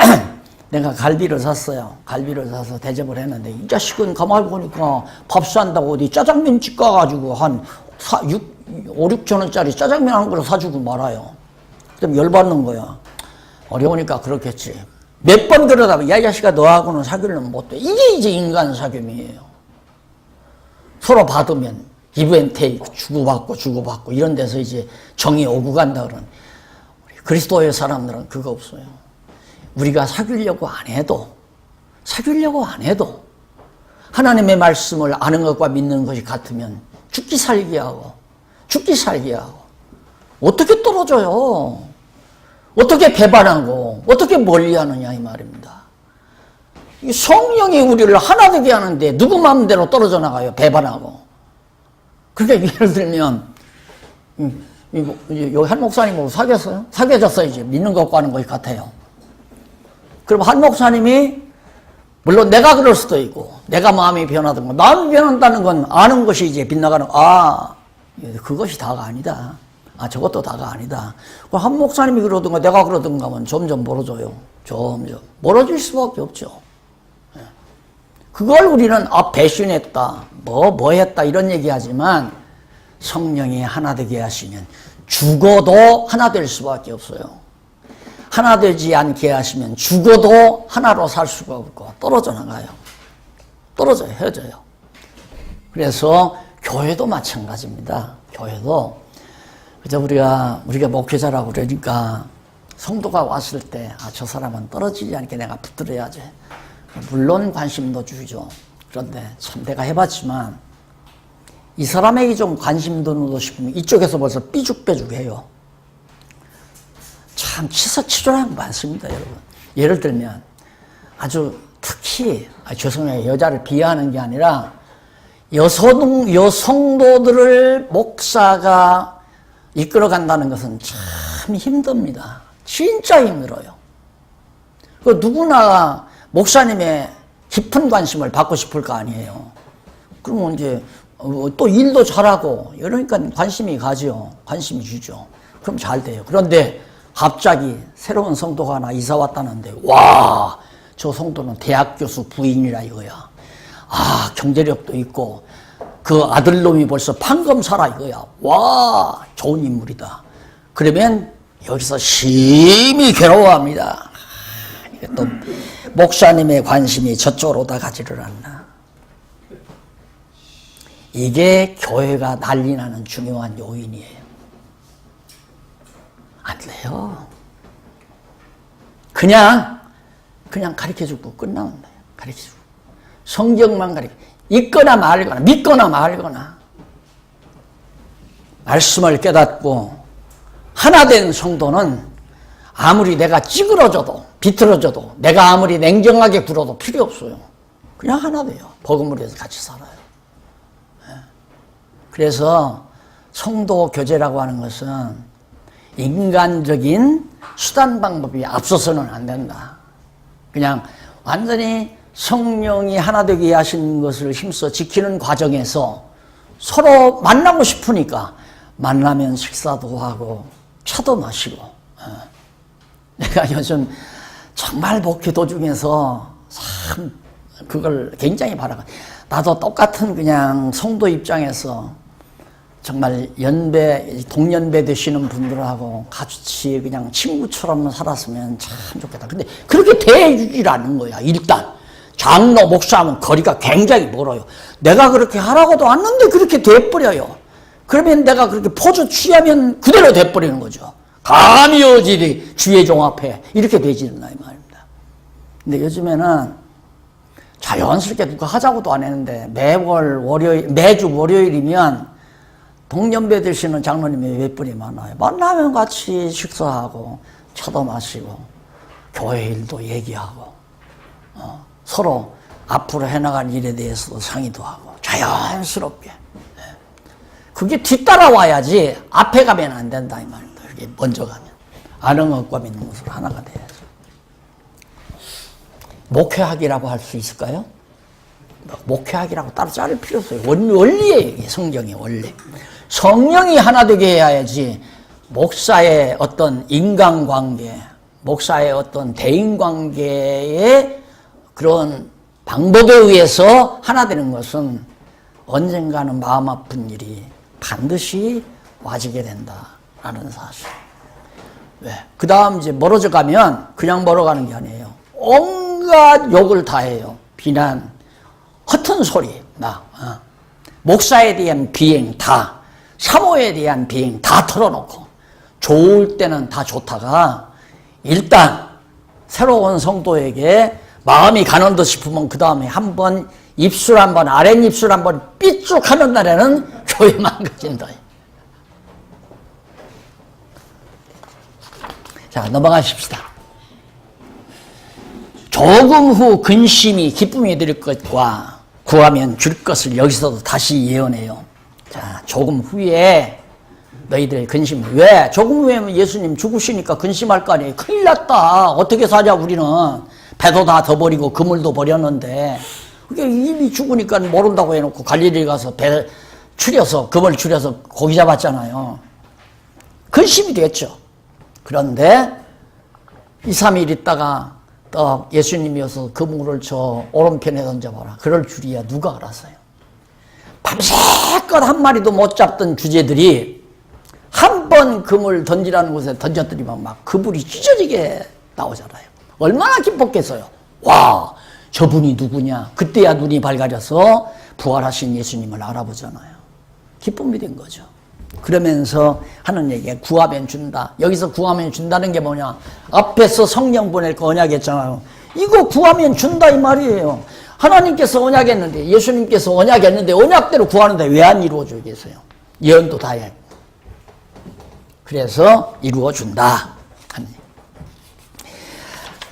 갈비를 샀어요. 갈비를 사서 대접을 했는데 이 자식은 가만히 보니까 밥 산다고 어디 짜장면 집 가가지고 한 5, 6천 원짜리 짜장면 한 그릇 사주고 말아요. 그럼 열받는 거야. 어려우니까 그렇겠지. 몇 번 그러다가 야, 이 자식아, 너하고는 사귀려면 못 돼. 이게 이제 인간 사귐이에요. 서로 받으면 give and take, 주고받고 이런 데서 이제 정이 오고 간다 그런. 그리스도의 사람들은 그거 없어요. 우리가 사귀려고 안 해도 하나님의 말씀을 아는 것과 믿는 것이 같으면 죽기 살기 하고 어떻게 떨어져요? 어떻게 배반하고 어떻게 멀리하느냐 이 말입니다. 이 성령이 우리를 하나 되게 하는데 누구 마음대로 떨어져 나가요? 배반하고. 그러니까 예를 들면 여기 한 목사님하고 사귀었어요? 사귀어졌어요. 이제 믿는 것과 하는 것이 같아요. 그럼 한 목사님이 물론 내가 그럴 수도 있고 내가 마음이 변하든 마음이 변한다는 건 아는 것이 이제 빗나가는 그것이 다가 아니다. 저것도 다가 아니다. 한 목사님이 그러든가 내가 그러든가 하면 점점 멀어져요. 점점 멀어질 수밖에 없죠. 그걸 우리는 배신했다, 뭐 했다 이런 얘기하지만 성령이 하나 되게 하시면 죽어도 하나 될 수밖에 없어요. 하나 되지 않게 하시면 죽어도 하나로 살 수가 없고 떨어져 나가요. 떨어져요. 헤어져요. 그래서 교회도 마찬가지입니다. 교회도 그저 우리가 목회자라고 그러니까 성도가 왔을 때 저 사람은 떨어지지 않게 내가 붙들어야지. 물론 관심도 주죠. 그런데 참 내가 해봤지만 이 사람에게 좀 관심도 누고 싶으면 이쪽에서 벌써 삐죽빼죽해요. 참 치사치졸한 거 많습니다, 여러분. 예를 들면 아주 특히 죄송해요. 여자를 비하하는 게 아니라 여성도들을 목사가 이끌어간다는 것은 참 힘듭니다. 진짜 힘들어요. 그 누구나 목사님의 깊은 관심을 받고 싶을 거 아니에요. 그러면 이제 또 일도 잘하고 이러니까 관심이 가죠. 관심이 주죠. 그럼 잘 돼요. 그런데 갑자기 새로운 성도가 하나 이사 왔다는데 와, 저 성도는 대학 교수 부인이라 이거야. 경제력도 있고 그 아들놈이 벌써 판검사라 이거야. 와, 좋은 인물이다. 그러면 여기서 심히 괴로워합니다. 또 목사님의 관심이 저쪽으로 다 가지를 않나. 이게 교회가 난리나는 중요한 요인이에요. 안 돼요. 그냥 가르쳐주고 끝나면 돼요. 가르쳐주고. 성경만 있거나 말거나, 믿거나 말거나. 말씀을 깨닫고 하나 된 성도는 아무리 내가 찌그러져도 비틀어져도 내가 아무리 냉정하게 굴어도 필요 없어요. 그냥 하나 돼요. 복음을 위해서 같이 살아요. 그래서 성도 교제라고 하는 것은 인간적인 수단 방법이 앞서서는 안 된다. 그냥 완전히 성령이 하나 되게 하신 것을 힘써 지키는 과정에서 서로 만나고 싶으니까 만나면 식사도 하고 차도 마시고. 내가 요즘 정말 목회 도중에서 참 그걸 굉장히 바라고, 나도 똑같은 그냥 성도 입장에서 정말 동년배 되시는 분들하고 같이 그냥 친구처럼 살았으면 참 좋겠다. 근데 그렇게 대해주질 않는 거야. 일단 장로, 목사하면 거리가 굉장히 멀어요. 내가 그렇게 하라고도 않는데 그렇게 돼버려요. 그러면 내가 그렇게 포즈 취하면 그대로 돼버리는 거죠. 감히 어찌 주의 종 앞에 이렇게 되지는 이 말입니다. 근데 요즘에는 자연스럽게 누가 하자고도 안 했는데 매주 월요일이면 동년배 되시는 장로님이 몇 분이 많아요. 만나면 같이 식사하고 차도 마시고 교회 일도 얘기하고 서로 앞으로 해나갈 일에 대해서도 상의도 하고 자연스럽게. 그게 뒤따라와야지 앞에 가면 안 된다 이 말입니다. 그게 먼저 가면. 아는 것과 믿는 것으로 하나가 돼야죠. 목회학이라고 할 수 있을까요? 목회학이라고 따로 자를 필요 없어요. 원리예요. 이게 성경의 원리. 성령이 하나 되게 해야지 목사의 어떤 인간관계, 목사의 어떤 대인관계의 그런 방법에 의해서 하나 되는 것은 언젠가는 마음 아픈 일이 반드시 와지게 된다라는 사실. 왜? 그 다음 이제 멀어져 가면 그냥 멀어가는 게 아니에요. 온갖 욕을 다 해요. 비난, 허튼 소리, 목사에 대한 비행 다, 사모에 대한 비행 다 털어놓고, 좋을 때는 다 좋다가, 일단, 새로운 성도에게 마음이 가는 듯 싶으면 그 다음에 한번 입술 한번, 아랫입술 한번 삐쭉 하는 날에는 교회 망가진다. 자, 넘어가십시다. 조금 후 근심이 기쁨이 될 것과 구하면 줄 것을 여기서도 다시 예언해요. 자, 조금 후에 너희들의 근심. 왜? 조금 후에 예수님 죽으시니까 근심할 거 아니에요. 큰일 났다. 어떻게 사냐 우리는. 배도 다 더 버리고 그물도 버렸는데. 그게 이미 죽으니까 모른다고 해놓고 갈릴리 가서 배 추려서 그물 추려서 고기 잡았잖아요. 근심이 됐죠. 그런데 2, 3일 있다가 또 예수님이어서 그물을 저 오른편에 던져봐라. 그럴 줄이야 누가 알았어요. 밤새껏 한 마리도 못 잡던 주제들이 한 번 그물 던지라는 곳에 던졌더니만 막 그물이 찢어지게 나오잖아요. 얼마나 기뻤겠어요. 와, 저분이 누구냐. 그때야 눈이 밝아져서 부활하신 예수님을 알아보잖아요. 기쁨이 된 거죠. 그러면서 하는 얘기가 구하면 준다. 여기서 구하면 준다는 게 뭐냐. 앞에서 성령 보낼 거 언약했잖아요. 이거 구하면 준다 이 말이에요. 하나님께서 언약했는데, 예수님께서 언약했는데 언약대로 구하는데 왜 안 이루어주겠어요? 예언도 다 해. 그래서 이루어준다.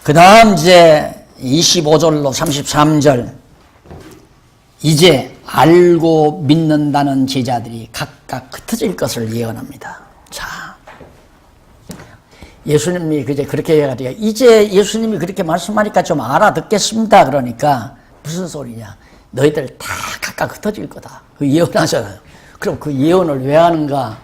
그 다음 이제 25절로 33절. 이제 알고 믿는다는 제자들이 각각 흩어질 것을 예언합니다. 자, 예수님이 이제 그렇게 해가지고 이제 예수님이 그렇게 말씀하니까 좀 알아듣겠습니다. 그러니까 무슨 소리냐? 너희들 다 각각 흩어질 거다. 그 예언하잖아요. 그럼 그 예언을 왜 하는가?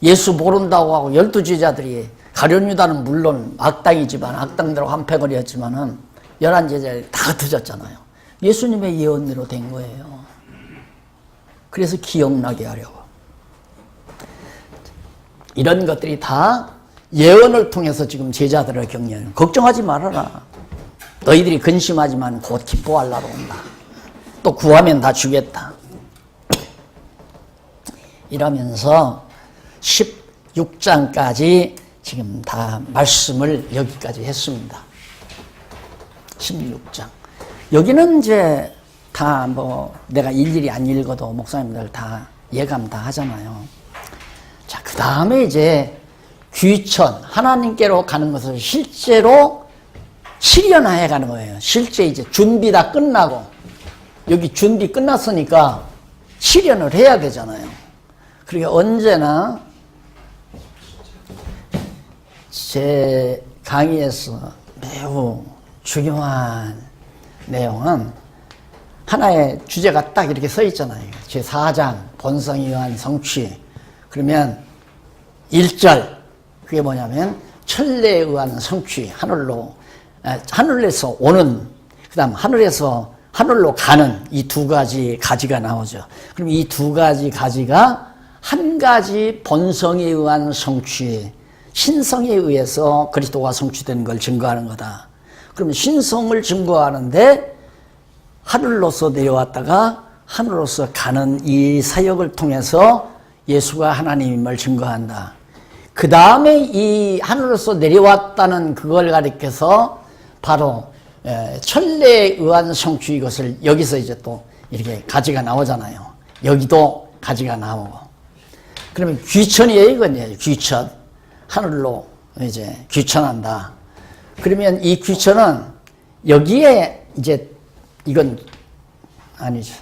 예수 모른다고 하고 12제자들이 가룟 유다는 물론 악당이지만 악당대로 한패거리 했지만은 11제자들이 다 흩어졌잖아요. 예수님의 예언대로 된 거예요. 그래서 기억나게 하려고. 이런 것들이 다 예언을 통해서 지금 제자들을 격려해요. 걱정하지 말아라. 너희들이 근심하지만 곧 기뻐할 날 온다. 또 구하면 다 주겠다. 이러면서 16장까지 지금 다 말씀을 여기까지 했습니다. 16장. 여기는 이제 다 뭐 내가 일일이 안 읽어도 목사님들 다 예감 다 하잖아요. 자, 그 다음에 이제 귀천, 하나님께로 가는 것을 실제로 실현해 가는 거예요. 실제 이제 준비 다 끝나고, 여기 준비 끝났으니까 실현을 해야 되잖아요. 그러니까 언제나 제 강의에서 매우 중요한 내용은 하나의 주제가 딱 이렇게 써 있잖아요. 제 4장 본성에 의한 성취. 그러면 1절 그게 뭐냐면 천례에 의한 성취. 하늘에서 오는, 그 다음 하늘에서 하늘로 가는 이 두 가지 가지가 나오죠. 그럼 이 두 가지 가지가 한 가지 본성에 의한 성취, 신성에 의해서 그리스도가 성취된 걸 증거하는 거다. 그러면 신성을 증거하는데 하늘로서 내려왔다가 하늘로서 가는 이 사역을 통해서 예수가 하나님임을 증거한다. 그 다음에 이 하늘로서 내려왔다는 그걸 가리켜서 바로 천례에 의한 성취, 이것을 여기서 이제 또 이렇게 가지가 나오잖아요. 여기도 가지가 나오고. 그러면 귀천이에요, 이건. 귀천. 하늘로 이제 귀천한다. 그러면 이 귀천은 여기에 이제 이건 아니죠.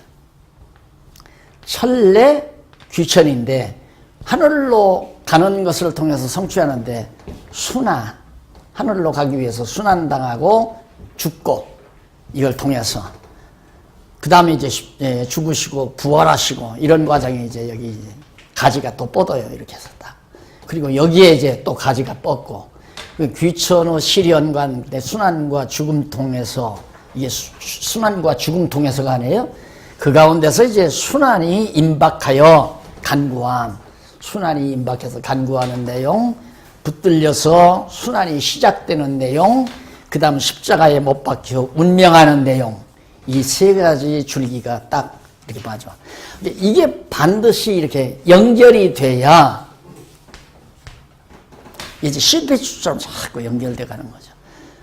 천례 귀천인데 하늘로 가는 것을 통해서 성취하는데 순환, 하늘로 가기 위해서 순환당하고 죽고 이걸 통해서 그 다음에 이제 죽으시고 부활하시고 이런 과정에 이제 여기 가지가 또 뻗어요. 이렇게 해서 딱. 그리고 여기에 이제 또 가지가 뻗고 그 귀천의 시련관 순환과 죽음 통해서 이게 순환과 죽음 통해서가 아니에요. 그 가운데서 이제 순환이 임박하여 간구함, 순환이 임박해서 간구하는 내용, 붙들려서 순환이 시작되는 내용, 그 다음 십자가에 못 박혀 운명하는 내용, 이 세 가지 줄기가 딱 이렇게 빠져. 이게 반드시 이렇게 연결이 돼야 이제 실패주처럼 자꾸 연결돼 가는 거죠.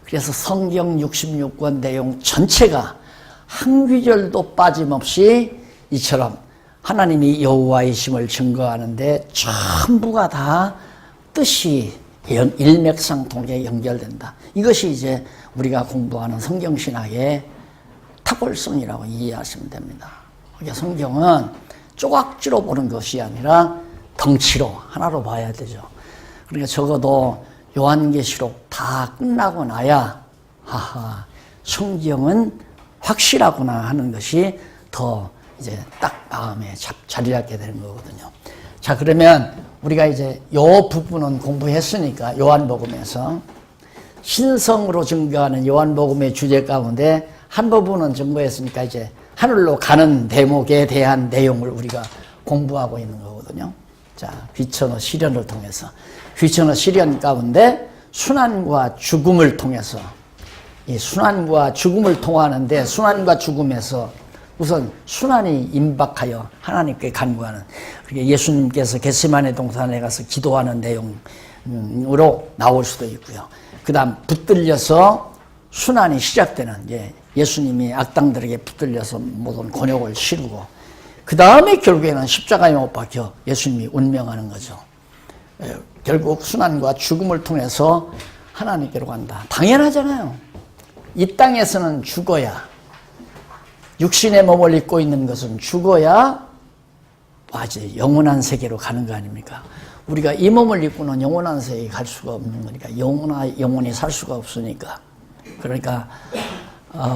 그래서 성경 66권 내용 전체가 한 구절도 빠짐없이 이처럼 하나님이 여호와이심을 증거하는데 전부가 다 뜻이 일맥상통하게 연결된다. 이것이 이제 우리가 공부하는 성경신학의 탁월성이라고 이해하시면 됩니다. 그러니까 성경은 조각지로 보는 것이 아니라 덩치로 하나로 봐야 되죠. 그러니까 적어도 요한계시록 다 끝나고 나야 하하 성경은 확실하구나 하는 것이 더 이제 딱 마음에 자리 잡게 되는 거거든요. 자, 그러면 우리가 이제 요 부분은 공부했으니까 요한복음에서 신성으로 증거하는 요한복음의 주제 가운데 한 부분은 증거했으니까 이제 하늘로 가는 대목에 대한 내용을 우리가 공부하고 있는 거거든요. 자, 귀천의 시련을 통해서 귀천의 시련 가운데 순환과 죽음을 통해서 이 순환과 죽음을 통하는데 순환과 죽음에서 우선 순환이 임박하여 하나님께 간구하는, 그러니까 예수님께서 겟세마네 동산에 가서 기도하는 내용으로 나올 수도 있고요. 그 다음 붙들려서 순환이 시작되는, 예수님이 악당들에게 붙들려서 모든 곤욕을 치르고 그 다음에 결국에는 십자가에 못 박혀 예수님이 운명하는 거죠. 결국 순환과 죽음을 통해서 하나님께로 간다. 당연하잖아요. 이 땅에서는 죽어야, 육신의 몸을 입고 있는 것은 죽어야 맞아요. 영원한 세계로 가는 거 아닙니까? 우리가 이 몸을 입고는 영원한 세계에 갈 수가 없는 거니까, 영원히 살 수가 없으니까. 그러니까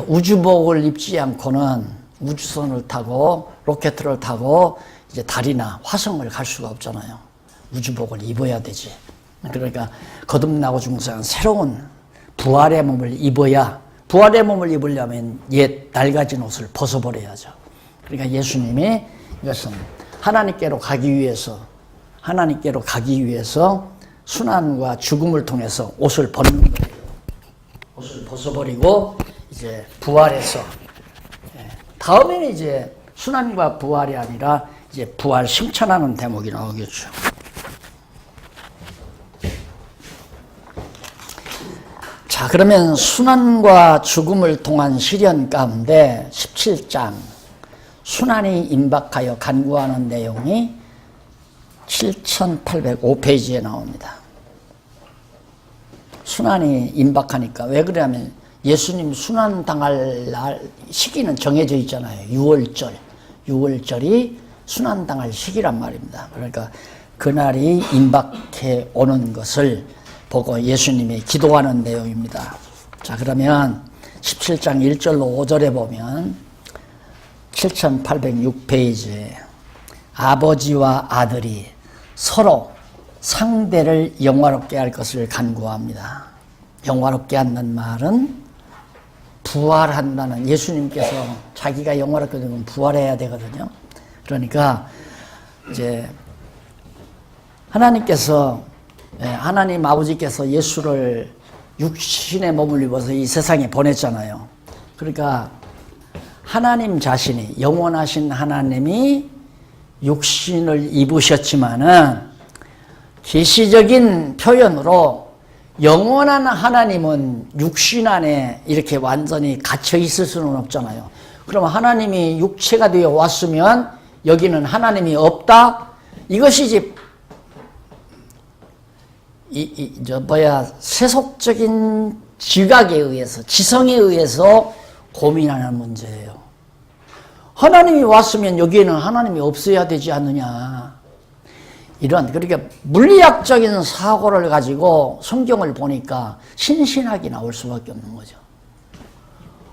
우주복을 입지 않고는 우주선을 타고 로켓을 타고 이제 달이나 화성을 갈 수가 없잖아요. 우주복을 입어야 되지. 그러니까 거듭나고 중생한 새로운 부활의 몸을 입어야, 부활의 몸을 입으려면 옛 낡아진 옷을 벗어버려야죠. 그러니까 예수님이 이것은 하나님께로 가기 위해서 순환과 죽음을 통해서 옷을 벗는 거예요. 옷을 벗어버리고 이제 부활해서, 다음에는 이제 순환과 부활이 아니라 이제 부활 승천하는 대목이 나오겠죠. 자, 그러면 순환과 죽음을 통한 시련 가운데 17장 순환이 임박하여 간구하는 내용이 7805페이지에 나옵니다. 순환이 임박하니까, 왜 그러냐면 예수님 순환당할 날 시기는 정해져 있잖아요. 6월절이 순환당할 시기란 말입니다. 그러니까 그날이 임박해 오는 것을 보고 예수님이 기도하는 내용입니다. 자, 그러면 17장 1절로 5절에 보면 7806페이지에 아버지와 아들이 서로 상대를 영화롭게 할 것을 간구합니다. 영화롭게 한다는 말은 부활한다는, 예수님께서 자기가 영화롭게 되면 부활해야 되거든요. 그러니까 이제 하나님 아버지께서 예수를 육신의 몸을 입어서 이 세상에 보냈잖아요. 그러니까 하나님 자신이, 영원하신 하나님이 육신을 입으셨지만은 계시적인 표현으로 영원한 하나님은 육신 안에 이렇게 완전히 갇혀 있을 수는 없잖아요. 그럼 하나님이 육체가 되어 왔으면 여기는 하나님이 없다? 이것이 이제 세속적인 지각에 의해서, 지성에 의해서 고민하는 문제예요. 하나님이 왔으면 여기에는 하나님이 없어야 되지 않느냐. 그러니까 물리학적인 사고를 가지고 성경을 보니까 신신하게 나올 수밖에 없는 거죠.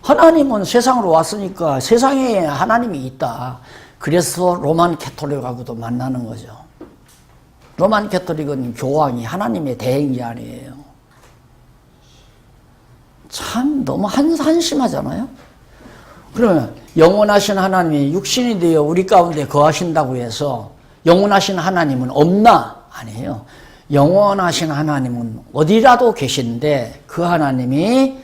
하나님은 세상으로 왔으니까 세상에 하나님이 있다. 그래서 로만 캐톨릭하고도 만나는 거죠. 로만 캐톨릭은 교황이 하나님의 대행자 아니에요. 참 너무 한심하잖아요. 그러면 영원하신 하나님이 육신이 되어 우리 가운데 거하신다고 해서 영원하신 하나님은 없나? 아니에요. 영원하신 하나님은 어디라도 계신데 그 하나님이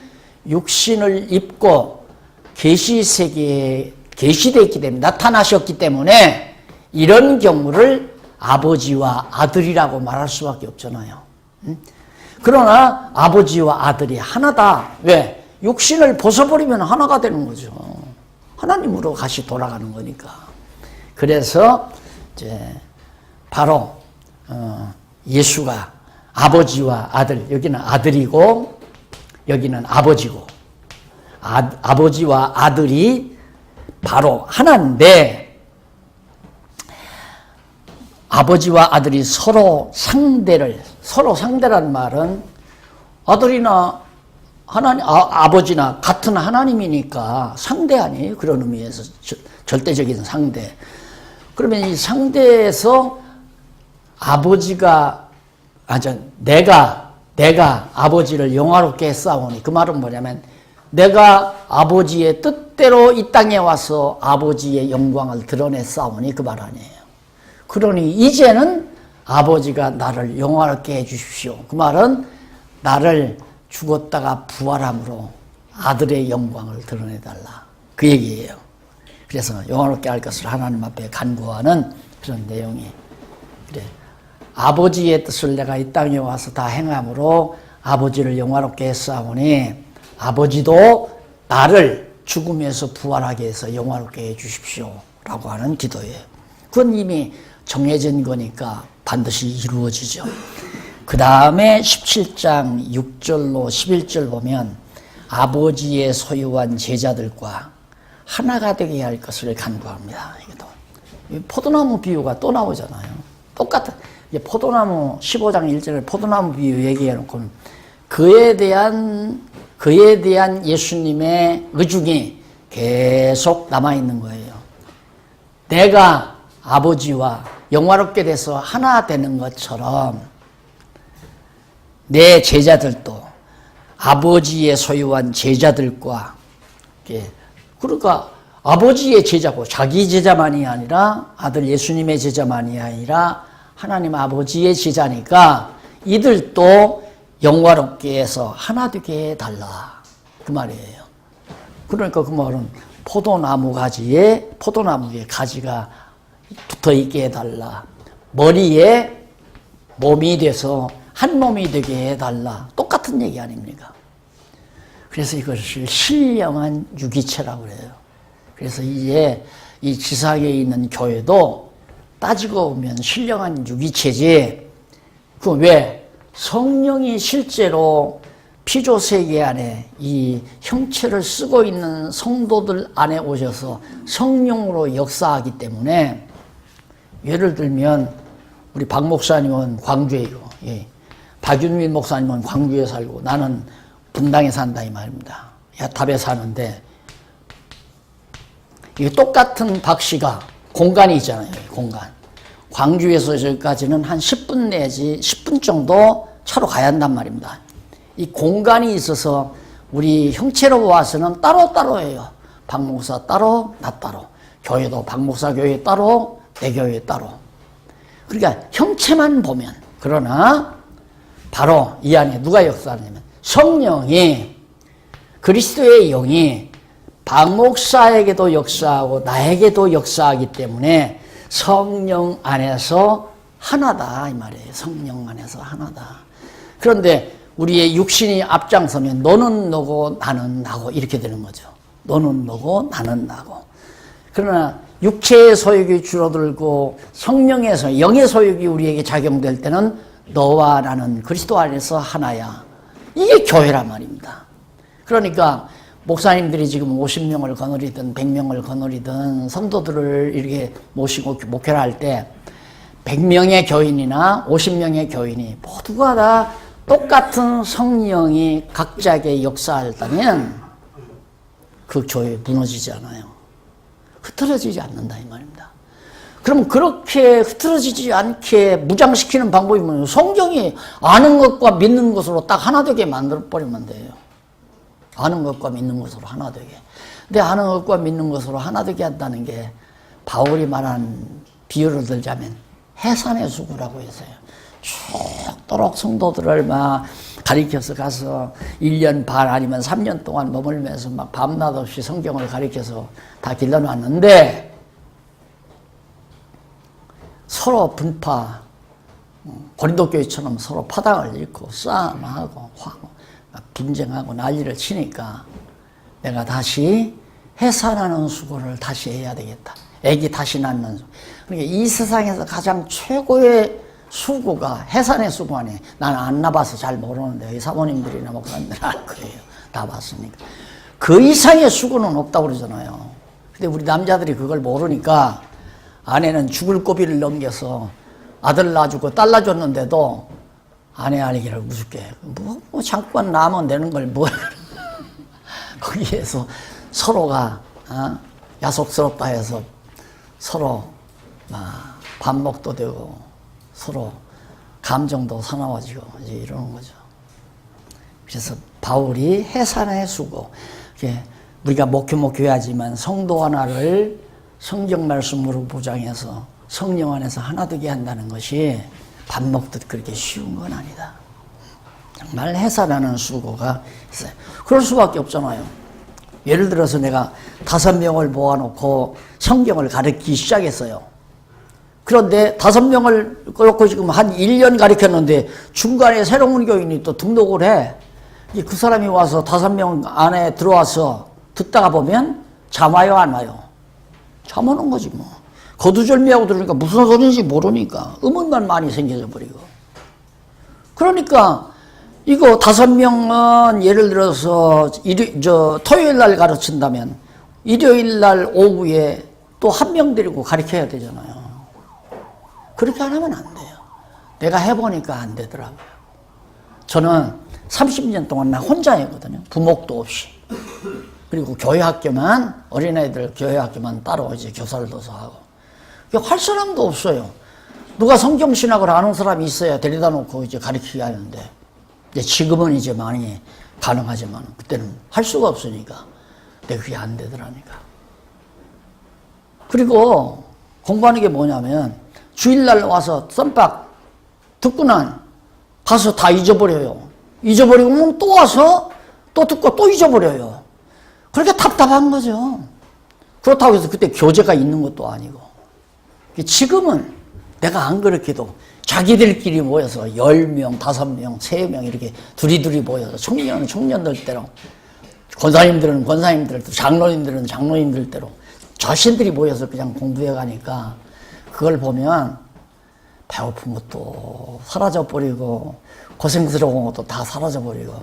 육신을 입고 계시세계에 계시되었기 때문에, 나타나셨기 때문에 이런 경우를 아버지와 아들이라고 말할 수밖에 없잖아요. 그러나 아버지와 아들이 하나다. 왜? 육신을 벗어버리면 하나가 되는 거죠. 하나님으로 다시 돌아가는 거니까. 그래서 이제 바로 예수가 아버지와 아들, 여기는 아들이고 여기는 아버지고, 아버지와 아들이 바로 하나인데, 아버지와 아들이 서로 상대라는 말은 아들이나 아버지나 같은 하나님이니까 상대 아니에요. 그런 의미에서 절대적인 상대. 그러면 이 상대에서 내가 아버지를 영화롭게 했사오니, 그 말은 뭐냐면 내가 아버지의 뜻대로 이 땅에 와서 아버지의 영광을 드러냈사오니 그 말 아니에요. 그러니 이제는 아버지가 나를 영화롭게 해주십시오. 그 말은 나를 죽었다가 부활함으로 아들의 영광을 드러내달라, 그 얘기예요. 그래서 영화롭게 할 것을 하나님 앞에 간구하는 그런 내용이, 그래, 아버지의 뜻을 내가 이 땅에 와서 다 행함으로 아버지를 영화롭게 했사오니 아버지도 나를 죽음에서 부활하게 해서 영화롭게 해주십시오 라고 하는 기도예요. 그건 이미 정해진 거니까 반드시 이루어지죠. 그 다음에 17장 6절로 11절 보면 아버지의 소유한 제자들과 하나가 되게 할 것을 간구합니다. 포도나무 비유가 또 나오잖아요. 똑같은, 포도나무 15장 1절에 포도나무 비유 얘기해놓고는 그에 대한 예수님의 의중이 계속 남아있는 거예요. 내가 아버지와 영화롭게 돼서 하나 되는 것처럼 내 제자들도 아버지의 소유한 제자들과, 그러니까 아버지의 제자고 자기 제자만이 아니라 아들 예수님의 제자만이 아니라 하나님 아버지의 제자니까 이들도 영화롭게 해서 하나 되게 해달라, 그 말이에요. 그러니까 그 말은 포도나무에 가지가 붙어있게 해달라, 머리에 몸이 돼서 한 몸이 되게 해달라, 똑같은 얘기 아닙니까? 그래서 이것을 신령한 유기체라고 그래요. 그래서 이제 이 지상에 있는 교회도 따지고 보면 신령한 유기체지, 그 왜? 성령이 실제로 피조세계 안에 이 형체를 쓰고 있는 성도들 안에 오셔서 성령으로 역사하기 때문에, 예를 들면 우리 박 목사님은 광주에 있고, 박윤민 목사님은 광주에 살고 나는 분당에 산다 이 말입니다. 야탑에 사는데, 이 똑같은 박 씨가 공간이 있잖아요. 공간. 광주에서 저기까지는 한 10분 내지 10분 정도 차로 가야 한단 말입니다. 이 공간이 있어서 우리 형체로 와서는 따로따로예요. 박 목사 따로, 나 따로. 교회도 박 목사 교회 따로, 내 교회 따로. 그러니까 형체만 보면, 그러나 바로 이 안에 누가 역사하냐면 성령이, 그리스도의 영이 박 목사에게도 역사하고 나에게도 역사하기 때문에 성령 안에서 하나다 이 말이에요. 성령 안에서 하나다. 그런데 우리의 육신이 앞장서면 너는 너고 나는 나고 이렇게 되는 거죠. 너는 너고 나는 나고. 그러나 육체의 소욕이 줄어들고 성령에서 영의 소욕이 우리에게 작용될 때는 너와 나는 그리스도 안에서 하나야. 이게 교회란 말입니다. 그러니까 목사님들이 지금 50명을 거느리든 100명을 거느리든 성도들을 이렇게 모시고 목회를 할 때 100명의 교인이나 50명의 교인이 모두가 다 똑같은 성령이 각자에게 역사한다면 그 교회 무너지지 않아요. 흐트러지지 않는다 이 말입니다. 그럼 그렇게 흐트러지지 않게 무장시키는 방법이 뭐예요? 성경이 아는 것과 믿는 것으로 딱 하나 되게 만들어버리면 돼요. 아는 것과 믿는 것으로 하나 되게. 근데 아는 것과 믿는 것으로 하나 되게 한다는 게 바울이 말한 비유를 들자면 해산의 수구라고 했어요. 죽도록 성도들을 막 가리켜서 가서 1년 반 아니면 3년 동안 머물면서 막 밤낮 없이 성경을 가리켜서 다 길러놨는데 서로 분파, 고린도 교회처럼 서로 파당을 잃고 싸움하고 분쟁하고 난리를 치니까 내가 다시 해산하는 수고를 다시 해야 되겠다. 애기 다시 낳는 수고. 그러니까 이 세상에서 가장 최고의 수고가 해산의 수고 아니에요. 나는 안 나봐서 잘 모르는데 여기 사모님들이나 목사님들 알 거예요. 다 봤으니까. 그 이상의 수고는 없다고 그러잖아요. 근데 우리 남자들이 그걸 모르니까 아내는 죽을 고비를 넘겨서 아들 낳아주고 딸 낳아줬는데도 아내 아니기를 우습게 뭐 잠깐 낳으면 되는 걸 뭐 거기에서 서로가 야속스럽다 해서 서로 반목도 되고 서로 감정도 사나워지고 이제 이러는 거죠. 그래서 바울이 해산의 수고, 우리가 목회하지만 성도 하나를 성경 말씀으로 보장해서 성령 안에서 하나 되게 한다는 것이 밥 먹듯 그렇게 쉬운 건 아니다. 정말 해산하는 수고가 있어요. 그럴 수밖에 없잖아요. 예를 들어서 내가 5명을 모아놓고 성경을 가르치기 시작했어요. 그런데 5명을 놓고 지금 한 1년 가르쳤는데 중간에 새로운 교인이 또 등록을 해. 그 사람이 와서 5명 안에 들어와서 듣다가 보면 잠 와요, 안 와요? 잠 오는 거지 뭐. 거두절미하고 들으니까 무슨 소리인지 모르니까 의문만 많이 생겨져 버리고. 그러니까 이거 5명은 예를 들어서 토요일 날 가르친다면 일요일 날 오후에 또 1명 데리고 가르쳐야 되잖아요. 그렇게 안 하면 안 돼요. 내가 해보니까 안 되더라고요. 저는 30년 동안 나 혼자 했거든요. 부목도 없이. 그리고 교회학교만, 어린아이들 교회학교만 따로 이제 교사를 둬서 하고. 할 사람도 없어요. 누가 성경신학을 아는 사람이 있어야 데려다 놓고 이제 가르치게 하는데, 지금은 이제 많이 가능하지만, 그때는 할 수가 없으니까, 내가 그게 안 되더라니까. 그리고 공부하는 게 뭐냐면, 주일날 와서 쌈박 듣고는 가서 다 잊어버려요. 잊어버리고 또 와서 또 듣고 또 잊어버려요. 그렇게 답답한 거죠. 그렇다고 해서 그때 교재가 있는 것도 아니고. 지금은 내가 안 그렇게도 자기들끼리 모여서 10명, 5명, 3명 이렇게 두리두리 모여서 청년은 청년들대로, 권사님들은 권사님들대로, 장로님들은 장로님들대로 자신들이 모여서 그냥 공부해 가니까 그걸 보면 배고픈 것도 사라져버리고 고생스러운 것도 다 사라져버리고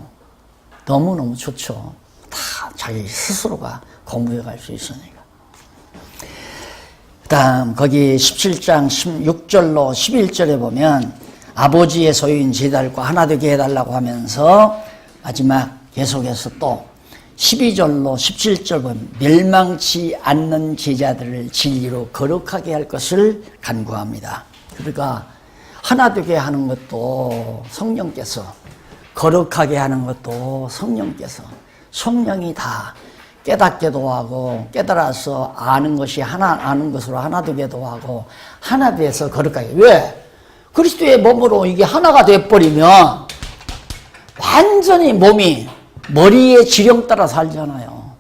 너무너무 좋죠. 다 자기 스스로가 공부해 갈 수 있으니까. 그 다음 거기 17장 16절로 11절에 보면 아버지의 소유인 제자들과 하나 되게 해달라고 하면서 마지막 계속해서 또 12절로 17절 보면 멸망치 않는 제자들을 진리로 거룩하게 할 것을 간구합니다. 그러니까 하나 되게 하는 것도 성령께서, 거룩하게 하는 것도 성령께서, 성령이 다 깨닫게도 하고 깨달아서 아는 것이 하나, 아는 것으로 하나 되게도 하고 하나 돼서 거룩하게. 왜? 그리스도의 몸으로 이게 하나가 돼버리면 완전히 몸이 머리의 지령 따라 살잖아요.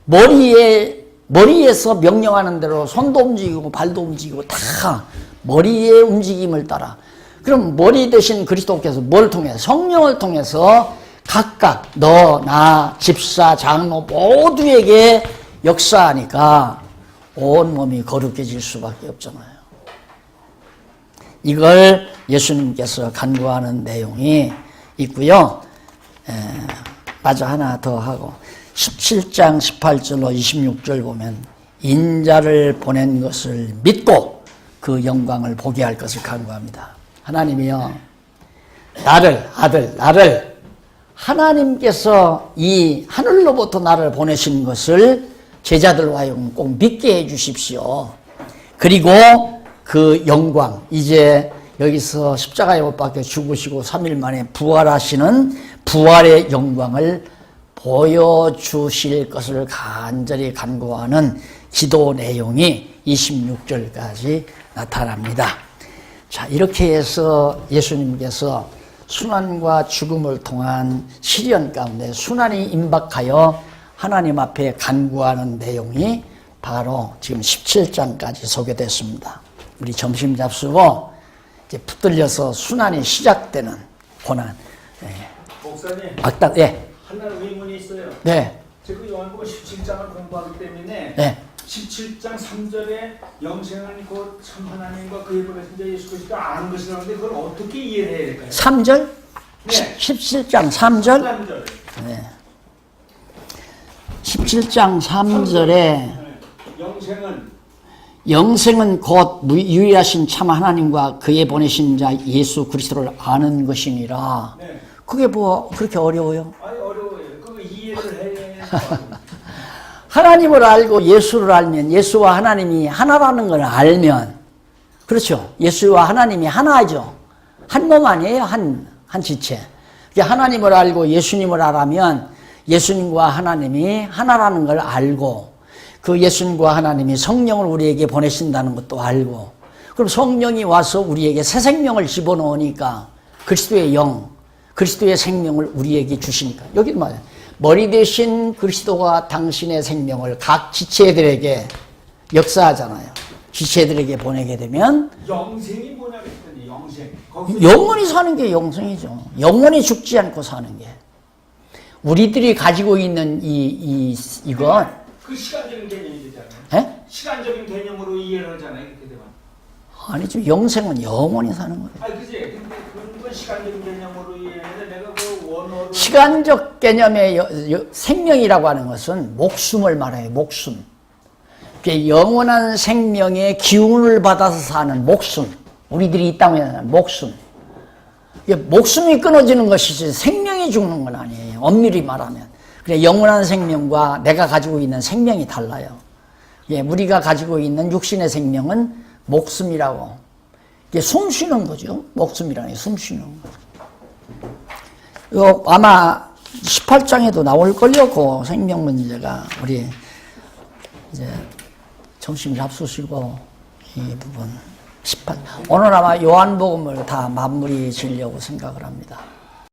머리에서 명령하는 대로 손도 움직이고 발도 움직이고 다 머리의 움직임을 따라. 그럼 머리 대신 그리스도께서 뭘 통해서? 성령을 통해서 각각 너, 나, 집사, 장로 모두에게 역사하니까 온 몸이 거룩해질 수밖에 없잖아요. 이걸 예수님께서 간구하는 내용이 있고요. 마저 하나 더 하고 17장 18절로 26절 보면 인자를 보낸 것을 믿고 그 영광을 보게 할 것을 간구합니다. 하나님이요, 나를 하나님께서 이 하늘로부터 나를 보내신 것을 제자들로 하여금 꼭 믿게 해 주십시오. 그리고 그 영광, 이제 여기서 십자가에 못 박혀 죽으시고 3일 만에 부활하시는 부활의 영광을 보여주실 것을 간절히 간구하는 기도 내용이 26절까지 나타납니다. 자, 이렇게 해서 예수님께서 순환과 죽음을 통한 시련 가운데 순환이 임박하여 하나님 앞에 간구하는 내용이 바로 지금 17장까지 소개됐습니다. 우리 점심 잡수고 이제 붙들려서 순환이 시작되는 고난. 목사님, 예. 하나 의문이 있어요. 네. 제가 요한복음 17장을 공부하기 때문에 네. 17장 3절에 영생은 곧 참 하나님과 그의 보내신 자 예수 그리스도 아는 것이라는데 그걸 어떻게 이해를 해야 될까요? 3절? 네. 17장 3절? 3절. 네. 17장 3절에 영생은 곧 유일하신 참 하나님과 그의 보내신 자 예수 그리스도를 아는 것이니라. 네. 그게 뭐 그렇게 어려워요? 아니 어려워요. 그거 이해를 해야 하나님을 알고 예수를 알면, 예수와 하나님이 하나라는 걸 알면, 그렇죠. 예수와 하나님이 하나죠. 한 몸 아니에요. 한 지체. 하나님을 알고 예수님을 알면 예수님과 하나님이 하나라는 걸 알고, 그 예수님과 하나님이 성령을 우리에게 보내신다는 것도 알고, 그럼 성령이 와서 우리에게 새 생명을 집어넣으니까 그리스도의 영, 그리스도의 생명을 우리에게 주시니까. 여기 말이에요. 머리 대신 그리스도가 당신의 생명을 각 지체들에게 역사하잖아요. 지체들에게 보내게 되면 영생이 뭐냐 그랬더니 영생. 영원히 사는 게 영생이죠. 영원히 죽지 않고 사는 게. 우리들이 가지고 있는 이건 그 시간적인 개념이 되잖아요. 에? 시간적인 개념으로 이해를 하잖아요. 이렇게 되면. 아니죠. 영생은 영원히 사는 거예요. 아니 그지. 근데 그건 시간적인 개념으로 이해하는데 내가 그 원어를 시간적 개념의 생명이라고 하는 것은 목숨을 말해요. 목숨. 영원한 생명의 기운을 받아서 사는 목숨. 우리들이 이 땅에 사는 목숨. 목숨이 끊어지는 것이지 생명이 죽는 건 아니에요. 엄밀히 말하면. 그래, 영원한 생명과 내가 가지고 있는 생명이 달라요. 우리가 가지고 있는 육신의 생명은 목숨이라고. 이게 숨 쉬는 거죠. 목숨이라는 게 숨 쉬는 거죠. 이거 아마 18장에도 나올걸요. 그 생명 문제가. 우리 이제 점심 잡수시고 이 부분 18. 오늘 아마 요한복음을 다 마무리 지으려고 생각을 합니다.